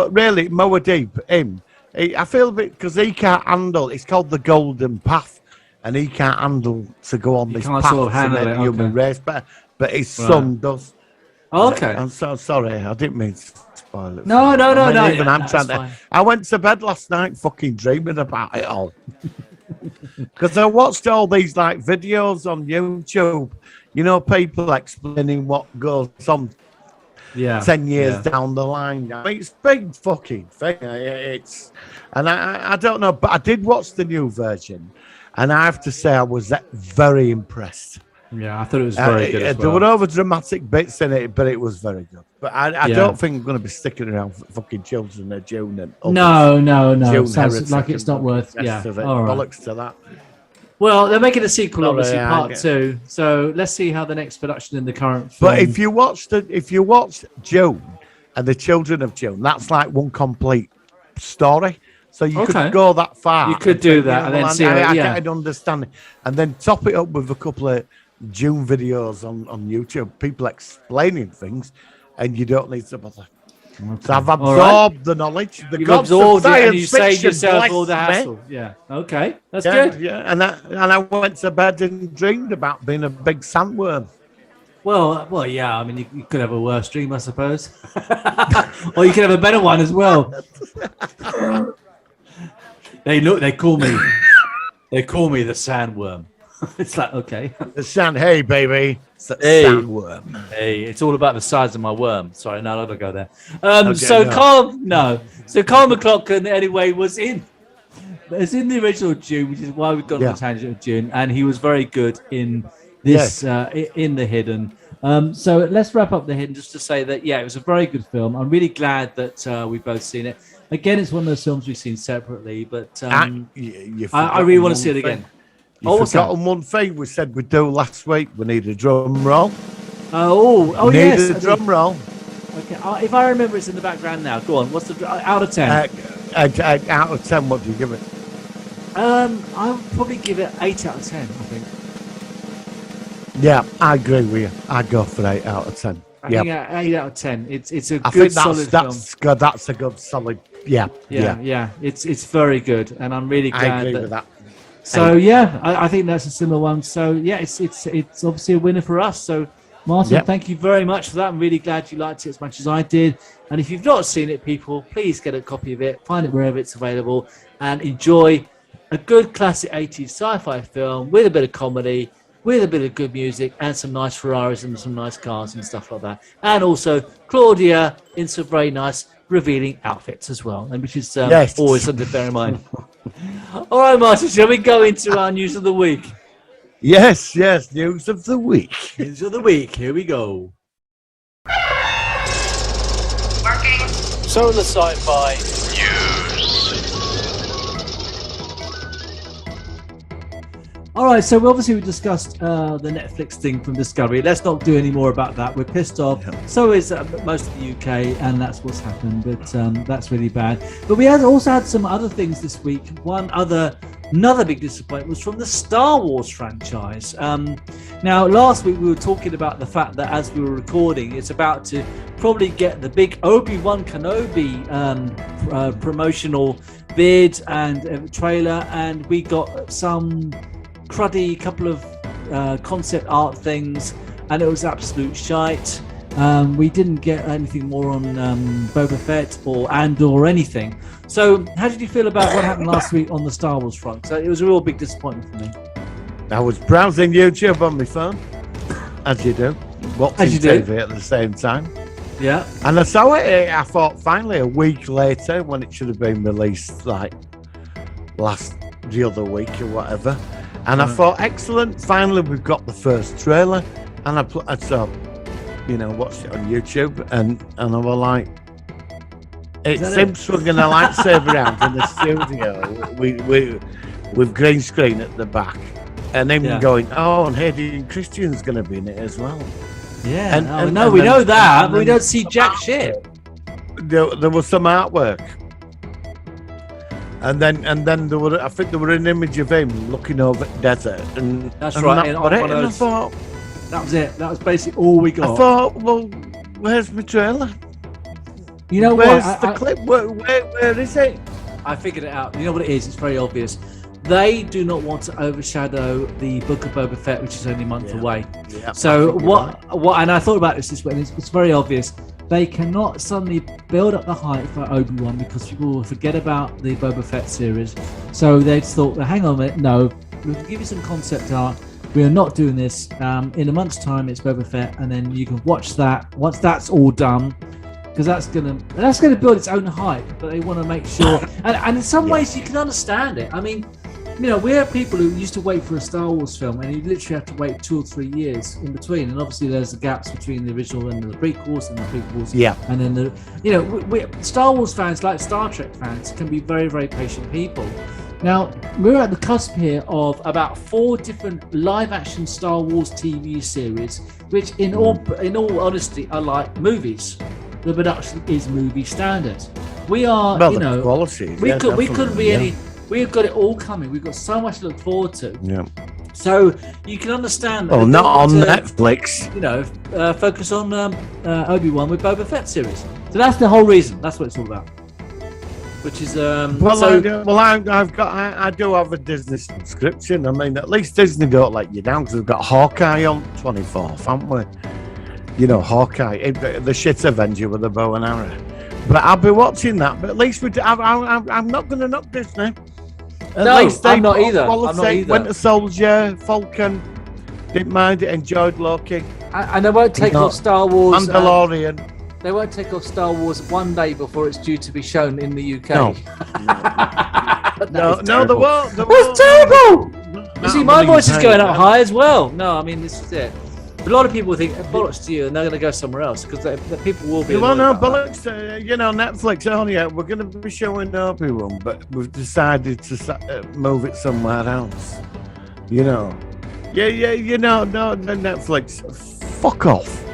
really, Muad'Dib, I feel a bit, because he can't handle, it's called the Golden Path, and he can't handle to go on this path sort of handle the human race, but his son does. Okay. I'm so sorry, I didn't mean to spoil it. No. Fine. I went to bed last night fucking dreaming about it all. Because I watched all these like videos on YouTube, you know, people explaining what goes on 10 years down the line. I mean, it's a big fucking thing. I don't know, but I did watch the new version, and I have to say I was very impressed. Yeah, I thought it was very good as well. There were over dramatic bits in it, but it was very good. But I don't think I'm going to be sticking around for fucking Children of June. And no. Sounds like it's not worth. Yeah, all right. Bollocks to that. Well, they're making a sequel, obviously, part 2. So let's see how the next production in the current film. But if you watch June and the Children of June, that's like one complete story. So you could go that far. You could do that and then see. I can understand it, and then top it up with a couple of June videos on YouTube, people explaining things, and you don't need to bother. Okay. So I've absorbed the knowledge. You've absorbed it, and you saved yourself all the hassle. Yeah. Okay. That's good. Yeah. And I went to bed and dreamed about being a big sandworm. Well, yeah. I mean, you could have a worse dream, I suppose, or you could have a better one as well. They call me the sandworm. It's like, okay. Hey, baby. Sandworm. Hey, it's all about the size of my worm. Sorry, no, I don't go there. So Carl McLachlan, anyway, was in the original Dune, which is why we've gone on the tangent of Dune, and he was very good in this, in The Hidden. So let's wrap up The Hidden just to say that, it was a very good film. I'm really glad that we've both seen it. Again, it's one of those films we've seen separately, but I really want to see it again. You've forgotten one thing we said we'd do last week. We need a drum roll. Oh, yes. A drum roll. Okay, if I remember, it's in the background now. Go on. What's the out of 10? Out of 10, what do you give it? I'll probably give it 8 out of 10. I think. Yeah, I agree with you. I'd go for 8 out of 10. I think 8 out of 10. It's a I good, think solid that's film. Good. That's a good, solid. Yeah. It's very good, and I'm really glad. I agree with that. So I think that's a similar one. So it's obviously a winner for us. So Martin, thank you very much for that. I'm really glad you liked it as much as I did. And if you've not seen it, people, please get a copy of it. Find it wherever it's available and enjoy a good classic 80s sci-fi film with a bit of comedy, with a bit of good music and some nice Ferraris and some nice cars and stuff like that. And also Claudia in some very nice revealing outfits as well, and which is always something to bear in mind. All right, Martin, shall we go into our news of the week? Yes, news of the week. News of the week, here we go. Working. Solar Sci-Fi News. All right, so we discussed the Netflix thing from Discovery. Let's not do any more about that. We're pissed off. So is most of the UK, and that's what's happened. But that's really bad. But we also had some other things this week. One other Another big disappointment was from the Star Wars franchise. Now, last week we were talking about the fact that as we were recording, it's about to probably get the big Obi-Wan Kenobi promotional vid and trailer, and we got some cruddy couple of concept art things, and it was absolute shite. We didn't get anything more on Boba Fett or Andor or anything. So how did you feel about what happened last week on the Star Wars front? So it was a real big disappointment for me. I was browsing YouTube on my phone, as you do, watching As you do. TV at the same time. Yeah. And I saw it, I thought, finally, a week later, when it should have been released, like, the other week or whatever. And I thought, excellent, finally, we've got the first trailer. And I saw, watched it on YouTube, and I was like, it's him swinging a lightsaber around in the studio with green screen at the back. And him going, and Hayden Christian's going to be in it as well. Yeah, we know that, but we don't see jack shit. There was some artwork, and then there were. I think there were an image of him looking over the desert, and That's and right. That, and I thought, that was it. That was basically all we got. I thought, well, where's my trailer? You know where's what? the clip? Where is it? I figured it out. You know what it is? It's very obvious. They do not want to overshadow the Book of Boba Fett, which is only a month away. Yeah, So what? And I thought about this way, and it's very obvious. They cannot suddenly build up the hype for Obi-Wan because people will forget about the Boba Fett series. So they thought, well, hang on a minute, no, we'll give you some concept art. We are not doing this. In a month's time, it's Boba Fett, and then you can watch that once that's all done. Because that's gonna build its own hype, but they want to make sure. And in some ways, you can understand it. I mean, we have people who used to wait for a Star Wars film, and you literally have to wait 2 or 3 years in between. And obviously, there's the gaps between the original and the prequels, Yeah. and then we Star Wars fans, like Star Trek fans, can be very, very patient people. Now, we're at the cusp here of about 4 different live-action Star Wars TV series, which, in all honesty, are like movies. The production is movie standard. We are, the quality. we couldn't be any. We've got it all coming. We've got so much to look forward to. Yeah. So you can understand. Well, not on Netflix. Focus on Obi-Wan with Boba Fett series. So that's the whole reason. That's what it's all about. Which is I do have a Disney subscription. I mean, at least Disney don't let you down because we've got Hawkeye on 24th, haven't we? Hawkeye, the shit Avenger with a bow and arrow. But I'll be watching that. But at least I'm not going to knock Disney. I'm not either. Winter Soldier, Falcon, didn't mind it. Enjoyed Loki. And they won't take off Star Wars. Mandalorian. They won't take off Star Wars one day before it's due to be shown in the UK. No, they won't. That's terrible. You see, my voice is going up high as well. No, I mean, this is it. A lot of people think bollocks to you, and they're going to go somewhere else because the people will be. Bollocks. Netflix. Oh yeah, we're going to be showing Obi-Wan, but we've decided to move it somewhere else. No, Netflix. Fuck off.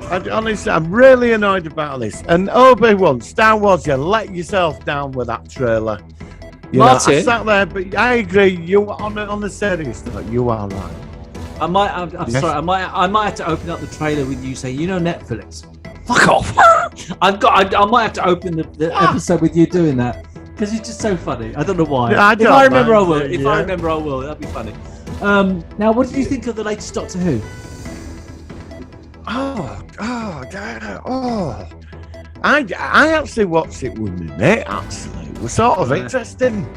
Honestly, I'm really annoyed about this. And Obi-Wan, Star Wars, you let yourself down with that trailer. Martin, I sat there, but I agree. You on the serious note, you are right. I'm sorry. I might have to open up the trailer with you saying, Netflix. Fuck off. I might have to open the episode with you doing that because it's just so funny. I don't know why. If I remember, I will. That'd be funny. Now, what did you think of the latest Doctor Who? I actually watched it with my mate. Actually, it was sort of interesting.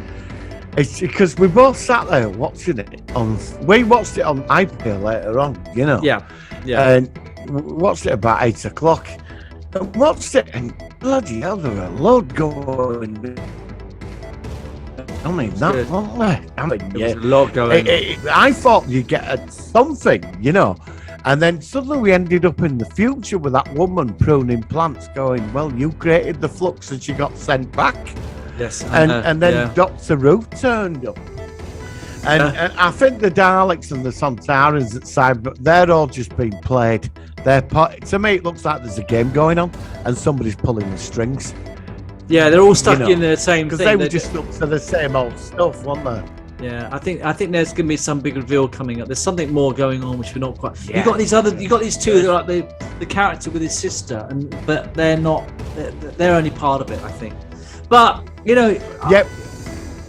It's because we both sat there watching it we watched it on iPlayer later on, Yeah. And we watched it about 8 o'clock. And watched it, and bloody hell, there were a load going. I mean, that, wasn't there? I mean, There was a lot going. I thought you'd get something, And then suddenly we ended up in the future with that woman pruning plants going, well, you created the flux and she got sent back. Yes. And then Dr. Who turned up. And I think the Daleks and the Sontarans at side, but they're all just being played. To me, it looks like there's a game going on and somebody's pulling the strings. Yeah, they're all stuck in the same thing. Because they were just up to the same old stuff, weren't they? Yeah, I think there's going to be some big reveal coming up. There's something more going on which we're not quite. Yeah. You got these two that are like the character with his sister, but they're not. They're only part of it, I think. But Yep.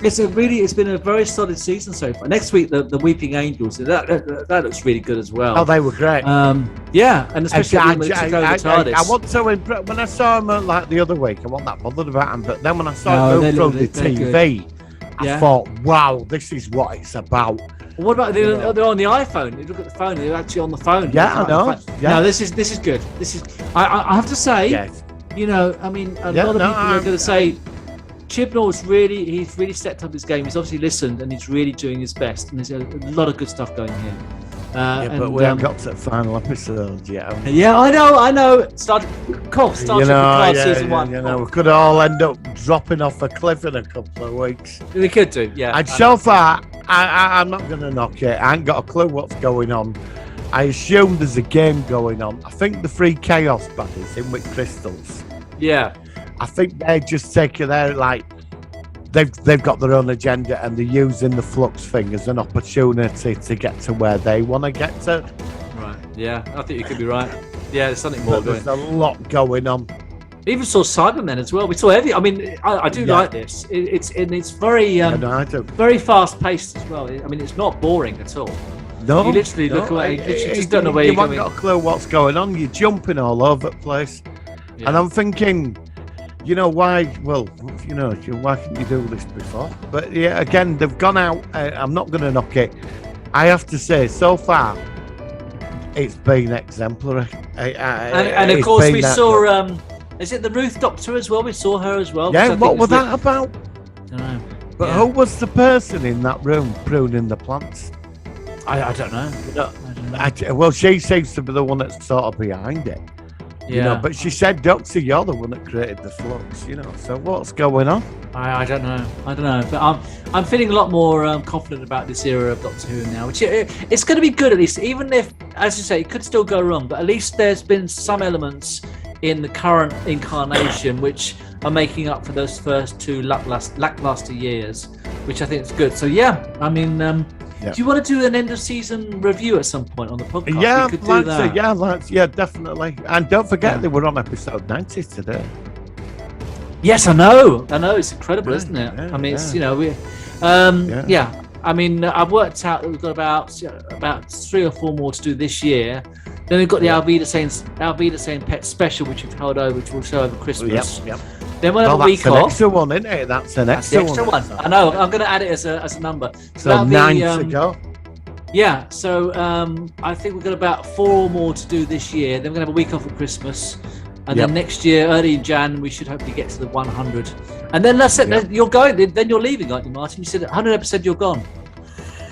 it's been a very solid season so far. Next week the Weeping Angels, that looks really good as well. Oh, they were great. Yeah, and especially when they took over TARDIS. I want to when I saw him like the other week, I wasn't that bothered about him. But then when I saw him move through the TV, I thought, wow, this is what it's about. Well, what about they're on the iPhone? You look at the phone; they're actually on the phone. Yeah, I know. Yeah. No, this is good. This is. I have to say, Yes. I mean, a lot of people are going to say Chibnall's he's really stepped up his game. He's obviously listened and he's really doing his best. And there's a lot of good stuff going here. But we haven't got to the final episode yet. Yeah, I know. Star Trek season 1. We could all end up dropping off a cliff in a couple of weeks. We could do, yeah. And so far, I'm not going to knock it. I ain't got a clue what's going on. I assume there's a game going on. I think the 3 Chaos Buddies in with crystals. Yeah. I think they're just taking their they've got their own agenda and they're using the flux thing as an opportunity to get to where they want to get to. Right. Yeah, I think you could be right. Yeah, there's something more going. There's a lot going on. We even saw Cybermen as well. We saw I mean, I do like this. It's very I do. very fast paced as well. I mean, it's not boring at all. No, you literally look away. You just don't know where you're going. You haven't got a clue what's going on. You're jumping all over the place, and I'm thinking, why? Well, why couldn't you do this before? But yeah, again, they've gone out. I'm not going to knock it. I have to say, so far, it's been exemplary. And of course, we saw. Is it the Ruth Doctor as well? We saw her as well. Yeah, what was that about? I don't know. But who was the person in that room pruning the plants? I don't know. Well, she seems to be the one that's sort of behind it. Yeah. But she said, Doctor, you're the one that created the flux, So what's going on? I don't know. But I'm feeling a lot more confident about this era of Doctor Who now, which it's going to be good at least, even if, as you say, it could still go wrong. But at least there's been some elements in the current incarnation which are making up for those first 2 lackluster years, which I think is good. So yeah, I mean, do you want to do an end of season review at some point on the podcast? Yeah, we could do that. Yeah, definitely. And don't forget they were on episode 90 today. Yes, I know. It's incredible, isn't it? Yeah, I mean, it's yeah. I mean, I've worked out that we've got about 3 or 4 more to do this year. Then we've got the Alvida Saying Pet Special, which we've held over, which we'll show over Christmas. Yep. Then we'll have a week off. That's an extra one, isn't it? That's an extra one. I know. I'm going to add it as a number. So 9 to go. Yeah. So I think we've got about 4 more to do this year. Then we're going to have a week off at Christmas. And then next year, early in Jan, we should hopefully get to the 100. And then that's it. Then you're going. Then you're leaving, aren't you, Martin? You said 100% you're gone.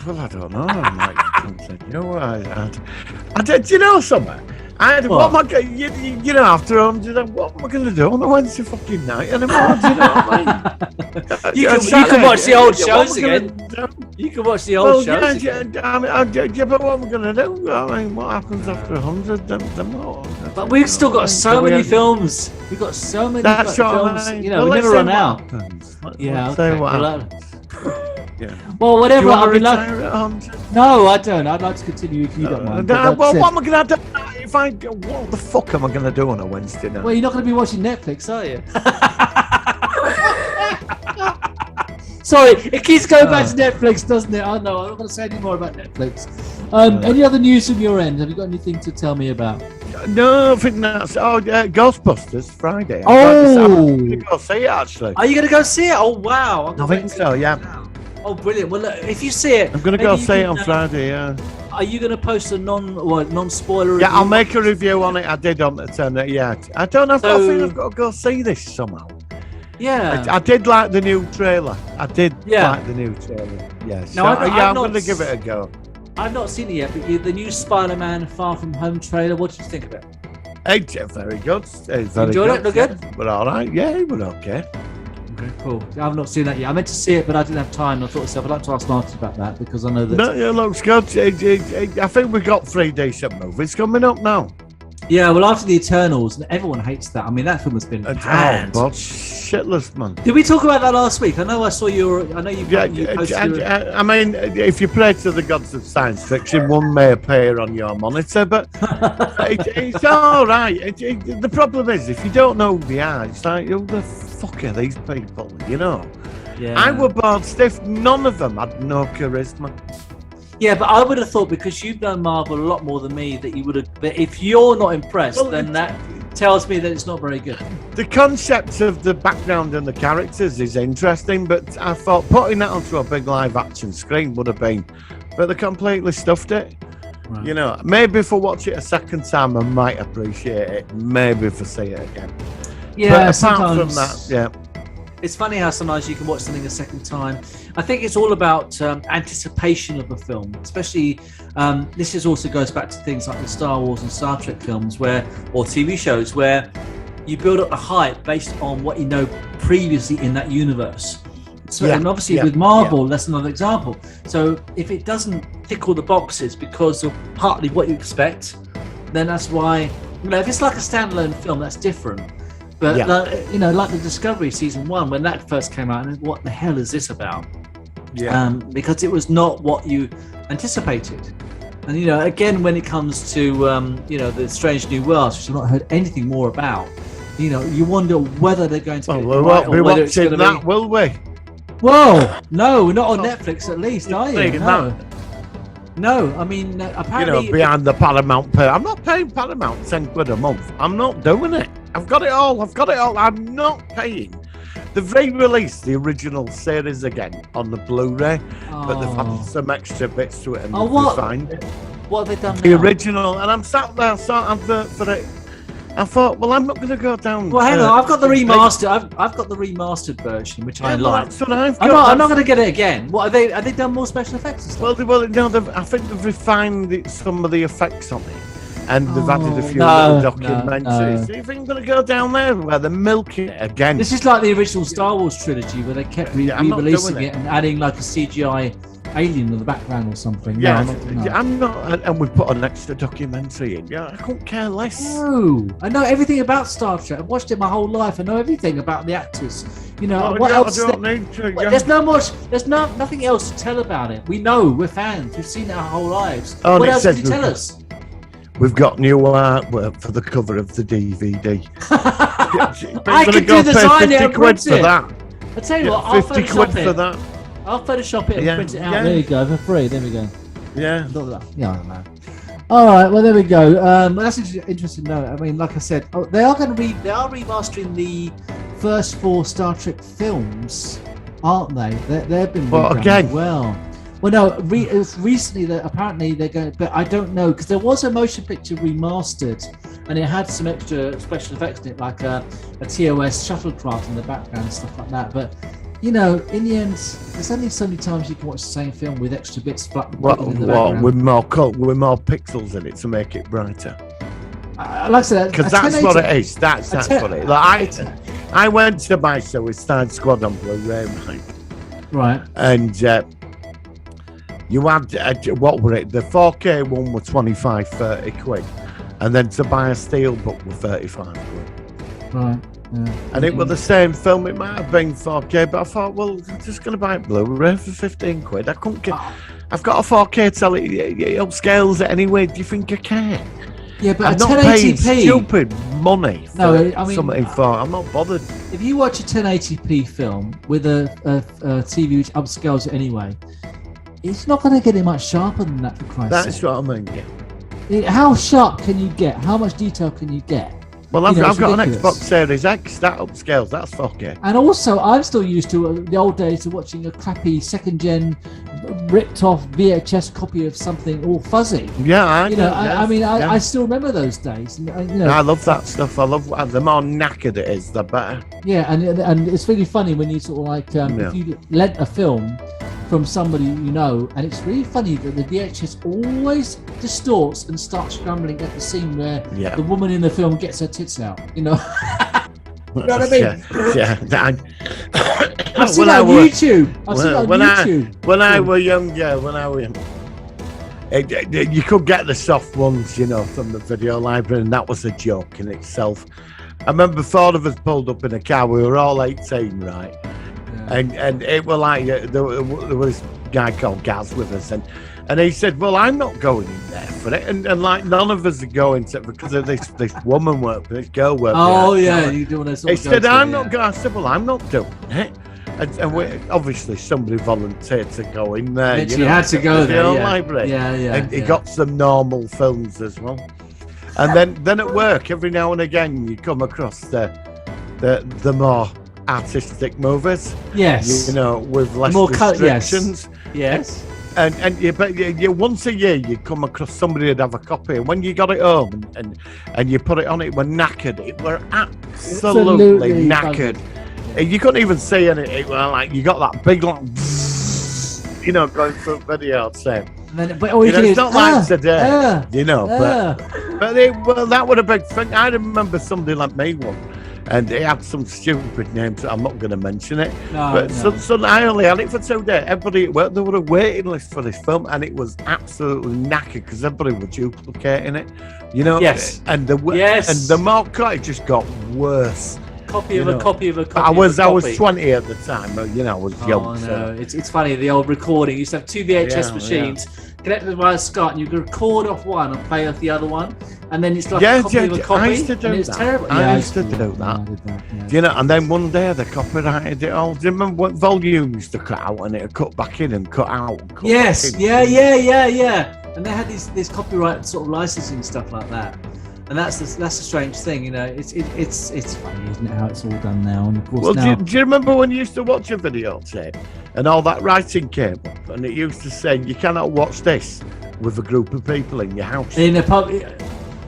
Well, I don't know. I did. You know something? What am I going? After 100, what am I going to do on a Wednesday fucking night anymore? Do you know what I mean? You can watch the old shows again. You can watch the old shows again. But what am I going to do? I mean, what happens after 100? Then what? But we've still got so many films. We've got so many films. Right. We never run out. Yeah. Say what happens. Yeah. Well, whatever. Do you I'll be retire at 100? No, I don't. I'd like to continue if you don't mind. Well, what am I going to do? What the fuck am I going to do on a Wednesday night? Well, you're not going to be watching Netflix, are you? Sorry, it keeps going back to Netflix, doesn't it? I know. I'm not going to say any more about Netflix. Any other news from your end? Have you got anything to tell me about? No, I think that's Ghostbusters Friday. I'm going to go see it, actually. Are you going to go see it? Oh, wow. I think so, yeah. Oh, brilliant. Well, look, if you see it... I'm going to go see it on Friday, yeah. Are you going to post a non-spoiler review? Yeah, I'll make a review on it. I did on the 10, yeah. I don't know if I think I've got to go see this somehow. Yeah. I did like the new trailer. Like the new trailer. Yeah, so, I'm going to give it a go. I've not seen it yet, but the new Spider-Man Far From Home trailer, what did you think of it? It's very good. Enjoyed it? Look good? But all right, yeah, we're okay. Okay, cool. I've not seen that yet. I meant to see it, but I didn't have time. I thought to myself, I'd like to ask Martin about that because I know that... No, it looks good. I think we've got 3 decent movies coming up now. Yeah, well, after The Eternals, everyone hates that. I mean, that film has been banned. But shitless, man. Did we talk about that last week? I know I saw your. I know you. Yeah, you posted your- I mean, if you pray to the gods of science fiction, one may appear on your monitor, but it's all right. The problem is, if you don't know who they are, it's like, who the fuck are these people? You know? Yeah. I were bored stiff. None of them had no charisma. Yeah, but I would have thought because you've done Marvel a lot more than me that you would have. But if you're not impressed, Well, then that tells me that it's not very good. The concept of the background and the characters is interesting, but I thought putting that onto a big live action screen would have been, but they completely stuffed it. Right. You know, maybe if I watch it a second time, I might appreciate it. Maybe if I see it again. Yeah, but apart from sometimes- that, yeah. It's funny how sometimes you can watch something a second time. I think it's all about anticipation of a film, especially this is also goes back to things like the Star Wars and Star Trek films or TV shows where you build up a hype based on what you know previously in that universe. So, Yeah, and obviously yeah, with Marvel, that's another example. So if it doesn't tick all the boxes because of partly what you expect, then that's why, if it's like a standalone film, that's different. But Yeah. like the Discovery season 1, when that first came out, and what the hell is this about? Yeah. Because it was not what you anticipated. And again, when it comes to the Strange New Worlds, which I've not heard anything more about, you wonder whether they're going to. Well, get we it right won't or be whether it's watching gonna that, will we? Whoa, no, not on Netflix at least, are you? Thinking No. No, I mean, You apparently. know, behind the Paramount pay. I'm not paying Paramount £10 a month. I'm not doing it. I've got it all. I'm not paying. They've re-released the original series again on the Blu-ray, but they've Oh. had some extra bits to it and Oh, they've what? refined What have they done the now? original. And I'm sat there, saw advert for it. I thought, well, I'm not going to go down. Well, hang on, I've got the remastered. I've got the remastered version, which I like. That's what I've I'm got. not going to get it again. What are they? Are they done more special effects and stuff? I think they've refined some of the effects on it, and they've added a few no, little documentaries. no. So you think I'm going to go down there where they're milking it again? This is like the original Star Wars trilogy, where they kept Yeah, I'm not re-releasing doing it and adding like a CGI alien in the background or something. Yeah, No, I'm not, and we put an extra documentary in. Yeah, I couldn't care less. No, I know everything about Star Trek. I've watched it my whole life. I know everything about the actors. Oh, what yeah, else? I don't need to. Well, Yeah. There's nothing else to tell about it. We know, we're fans. We've seen it our whole lives. Oh, and What it else says can you tell us? We've got new artwork for the cover of the DVD. I could do design it and print for it. that. I tell you what, I'll 50 Photoshop quid it. for that. I'll Photoshop it and Yeah, print it out. yeah. There you go, for free. There we go. Yeah. Yeah, I don't know. All right, well there we go. That's interesting to know. I mean, like I said, they are remastering the first 4 Star Trek films, aren't they? They've been Well, redone again. as well. Well, no, it was recently that apparently they're going, but I don't know because there was a motion picture remastered, and it had some extra special effects in it, like a TOS shuttlecraft in the background and stuff like that. But in the end, there's only so many times you can watch the same film with extra bits in the background. With more pixels in it to make it brighter. Like I said, Because that's what it is. That's what it is. Like I went to buy Suicide Squad on Blu-ray, Right. and you had what were it? The 4K one was 25-30 quid, and then to buy a steelbook was 35 quid. Right. Yeah. And it was the same film. It might have been 4K, but I thought, well, I'm just going to buy it Blu-ray for 15 quid. I couldn't get. I've got a 4K telly. It upscales it anyway. Do you think I care? Yeah, but I'm a not paying 1080p. stupid money for No, I mean, something for. I'm not bothered. If you watch a 1080p film with a TV which upscales it anyway, it's not going to get it much sharper than that, for Christ's That's sake. what I mean. Yeah. How sharp can you get? How much detail can you get? Well, I've it's got an ridiculous. Xbox Series X that upscales. That's 4K. And also, I'm still used to the old days of watching a crappy second-gen, ripped-off VHS copy of something all fuzzy. Yeah, I do, I still remember those days. And, I love that stuff. I love the more knackered it is, the better. Yeah, and it's really funny when you sort of like if you lent a film from somebody you know, and it's really funny that the VHS always distorts and starts scrambling at the scene where Yeah. the woman in the film gets her tits out. You know what I mean? Yeah. I've seen that on YouTube. I've seen that on YouTube. When I was younger, you could get the soft ones, from the video library, and that was a joke in itself. remember 4 of us pulled up in a car. We were all 18, right? And it was like there was this guy called Gaz with us, and he said, "Well, I'm not going in there for it," and like none of us are going to because of this woman this girl work. Oh yeah, you doing this? He said, "I'm not going." I said, "Well, I'm not doing it." And we, obviously somebody volunteered to go in there. You had to go there. The old Yeah. library. Yeah. And he got some normal films as well. And then at work, every now and again, you come across the more artistic movies. Yes. You know, with less More restrictions. Yes. And you once a year you come across somebody who'd have a copy, and when you got it home and you put it on, it were knackered. It were absolutely knackered. You couldn't even see anything. Well, like you got that big long, you know, going through video saying. But all you can It's is, not like today, you know. But that would have been thing. I remember somebody like me one, and it had some stupid names. I'm not going to mention it. So I only had it for 2 days. Everybody at work, there were a waiting list for this film, and it was absolutely knackered because everybody was duplicating it. You know. Yes. And the more it just got worse. Copy of a copy of a copy. I was 20 at the time, you know, I was young. Oh no, so. it's funny. The old recording. You used to have 2 VHS machines connected by a SCART, and you could record off one and play off the other one, and then it's like a copy of a copy. I used to do and it's that. terrible. I used to do that. You know, and then one day they copyrighted it all. Do you remember what volume used to cut out and it cut back in and cut out? And cut Yes, back in? yeah. And they had these copyright sort of licensing stuff like that. And that's a strange thing, you know. It's funny, isn't it? How it's all done now, and of course Well, now. do you remember when you used to watch a videotape and all that writing came up, and it used to say you cannot watch this with a group of people in your house? In a pub,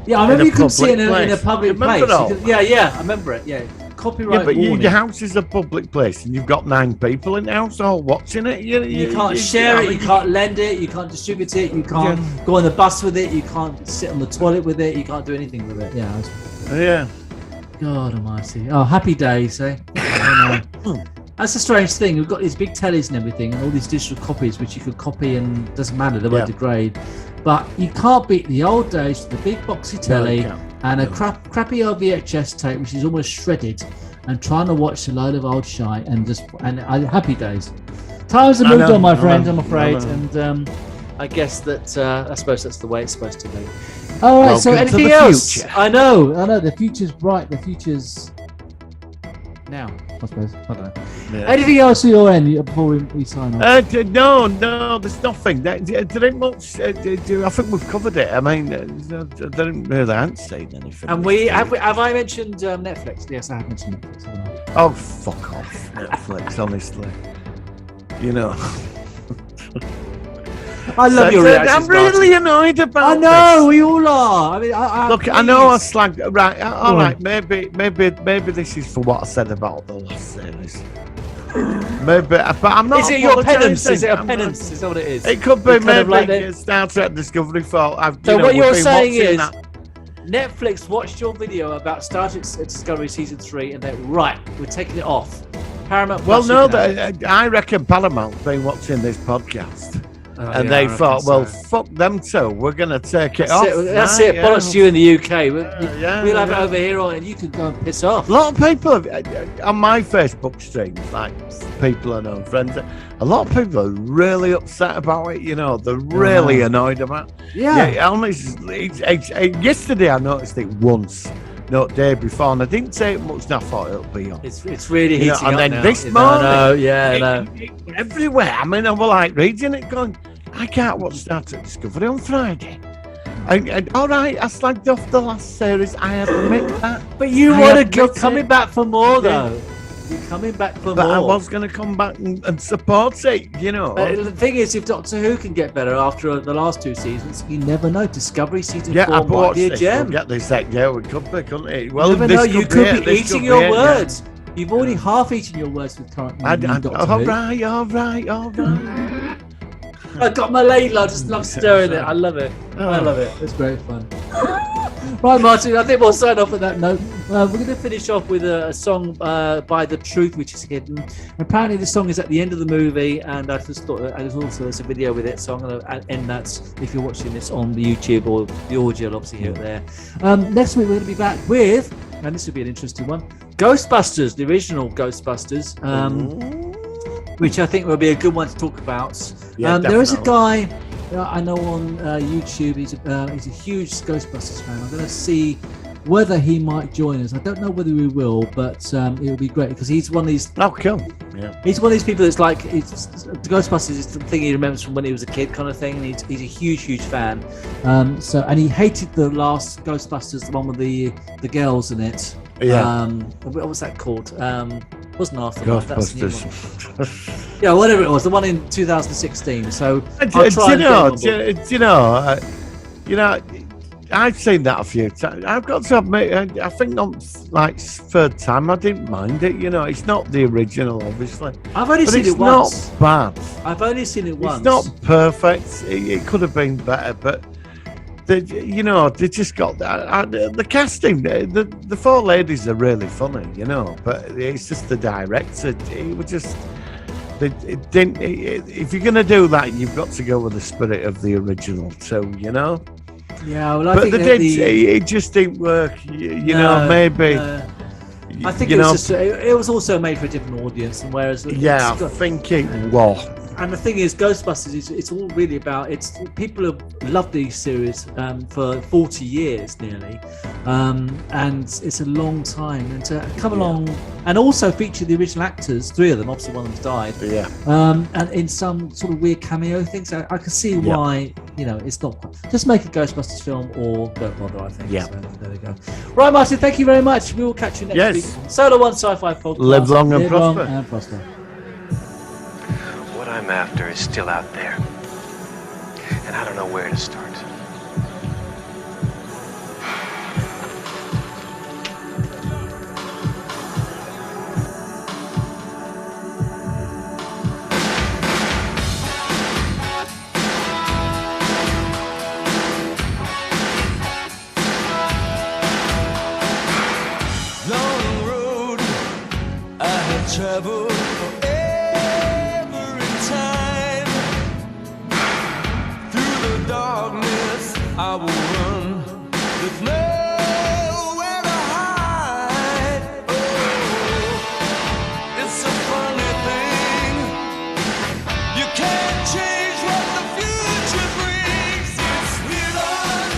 yeah, I remember you couldn't see it in a place. public You remember place. that? Yeah, I remember it. Yeah, copyright Yeah, but warning. your house is a public place, and you've got 9 people in the house all watching it. You can't share it, you can't lend it, you can't distribute it, you can't go on the bus with it, you can't sit on the toilet with it, you can't do anything with it. Yeah. God almighty. Oh, happy days, eh? I don't know. That's a strange thing. We've got these big tellies and everything, and all these digital copies which you could copy and it doesn't matter, they won't degrade. But you can't beat the old days, the big boxy telly and a crappy old VHS tape which is almost shredded, and trying to watch a load of old shite and happy days. Times have moved on, my friend, I'm afraid, and I guess that I suppose that's the way it's supposed to be. All right, so anything else? Future. I know, the future's bright, the future's now, I suppose. I don't know. Yeah. Anything else at your end before we sign off? No, there's nothing. There ain't much. I think we've covered it. I mean, I haven't seen anything. And have I mentioned Netflix? Yes, I have mentioned Netflix. Haven't I? Oh, fuck off, Netflix, honestly. You know. I love your reactions. I'm really annoyed about I know, this. we all are. I mean, Look, I know I slag. Right, all right. Maybe this is for what I said about the last series. Maybe, but I'm not. Is it your penance? apologising. Is it a I'm penance? not- Is that what it is? It could be It's kind of maybe like Star Trek Discovery fault. So what you're saying is, Netflix watched your video about Star Trek Discovery Season 3 and they're right, we're taking it off. Paramount. Well, Plus, no, you can have I reckon Paramount's been watching this podcast. it. And Yeah, they I reckon thought, well, so. fuck them too. We're going to take it That's off. it. That's Right, it. Bollocks to you in the UK. We'll have it yeah. over here, and you can go and piss off. A lot of people on my Facebook streams, like people I know, friends, a lot of people are really upset about it. You know, they're really annoyed about it. Yeah. Honestly, yesterday I noticed it once, no, day before, and I didn't say it much, and I thought it'll be on. It's really You know, heating and up then now. this No, morning, no, yeah, no. it everywhere. I mean, I was like reading it, going, I can't watch Star Trek Discovery on Friday. And all right, I slagged off the last series. I admit that. But you I want to admit go it. coming back for more, though. You're coming back for But more. I was going to come back and support it, you know. But the thing is, if Doctor Who can get better after the last 2 seasons, you never know. Discovery Season 4 I might watched be a this. gem. We'll get this. Yeah, we could be, couldn't it? You Well, never this know. You it, could be this eating could your be it, words. You've already half eaten your words with current Doctor Who. All right. I got my ladle. I just love stirring it. I love it. I love it. It's great fun. Right, Martin, I think we'll sign off with that note. We're going to finish off with a song by The Truth, which is hidden. Apparently, the song is at the end of the movie, and I just thought there's a video with it, so I'm going to end that if you're watching this on the YouTube or the audio, you'll obviously hear it there. Next week, we're going to be back with, and this will be an interesting one, Ghostbusters, the original Ghostbusters, which I think will be a good one to talk about. Yeah, there is a definitely. guy I know on YouTube, he's a huge Ghostbusters fan. I'm going to see whether he might join us. I don't know whether he will, but it will be great because he's one of these. Oh, cool. Yeah. He's one of these people that's like, Ghostbusters is the thing he remembers from when he was a kid, kind of thing. And he's a huge fan. And he hated the last Ghostbusters, the one with the girls in it. Yeah. What was that called? Wasn't Afterlife. That's the new one. Ghostbusters. Yeah, whatever it was, the one in 2016. So Do I'll try and get him on board. you know, I've seen that a few times. I've got to admit, I think on like third time, I didn't mind it. You know, it's not the original, obviously, I've only but seen it's it once. not bad. I've only seen it once. It's not perfect. It could have been better, but they just got the casting. The four ladies are really funny, but it's just the director. It was just. It didn't. If you're going to do that, you've got to go with the spirit of the original too, Yeah, well, I But think it just didn't work. Maybe. I think it was also made for a different audience, and whereas Yeah, I think it was. And the thing is, Ghostbusters it's all really about people have loved these series for 40 years nearly, and it's a long time. And to come along and also feature the original actors, 3 of them, obviously one of them's died, and in some sort of weird cameo things, I can see why it's not quite. Just make a Ghostbusters film or don't bother. I think. Yeah. So, there we go. Right, Martin. Thank you very much. We will catch you next week. Solo One Sci-Fi Podcast. Live long and prosper. Long and prosper. What I'm after is still out there. And I don't know where to start. Long road I have traveled forever in time. Through the darkness I will run. There's nowhere to hide. Oh, it's a funny thing. You can't change what the future brings. It's hidden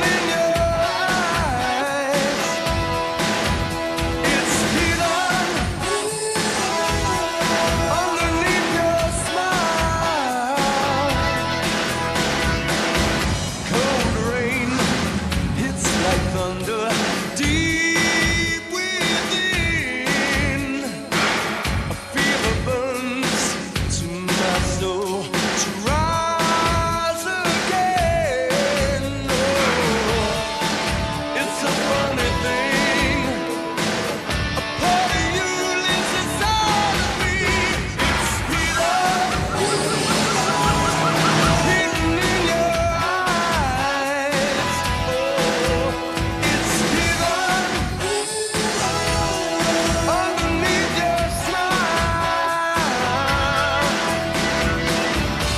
in your eyes. It's hidden underneath your smile. Cold rain hits like thunder deep within. A fever burns to my soul to rise again. Oh, it's a funny thing. A part of you lives inside of me. It's hidden in your eyes. Oh, it's hidden underneath your smile.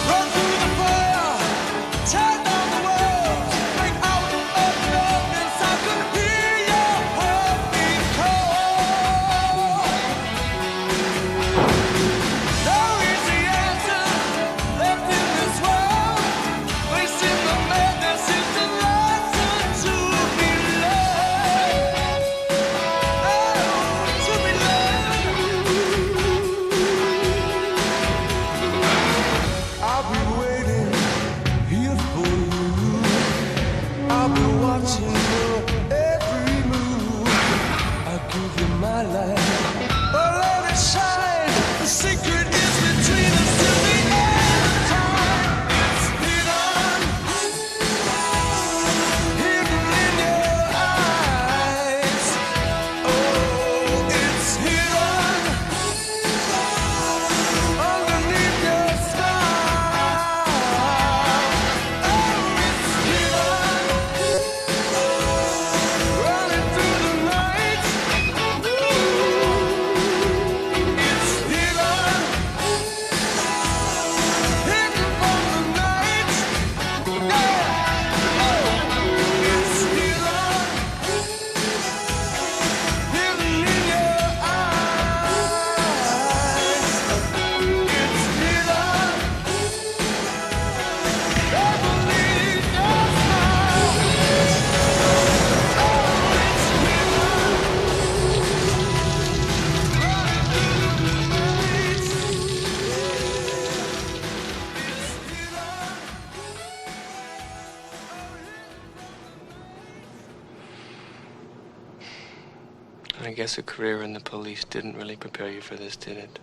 Run through the fire, tear down the walls, break out of darkness. I can hear your heartbeat call. No easy answer left in this world. Facing the madness is the lesson to be learned. To be learned. I'll be waiting here for you. I'll be watching your every move. I'll give you my life. Oh, let it shine. The secret is between us till the end of time. It's hidden in your eyes. Oh, it's hidden underneath your smile. Oh, it's hidden. guess a career in the police didn't really prepare you for this, did it?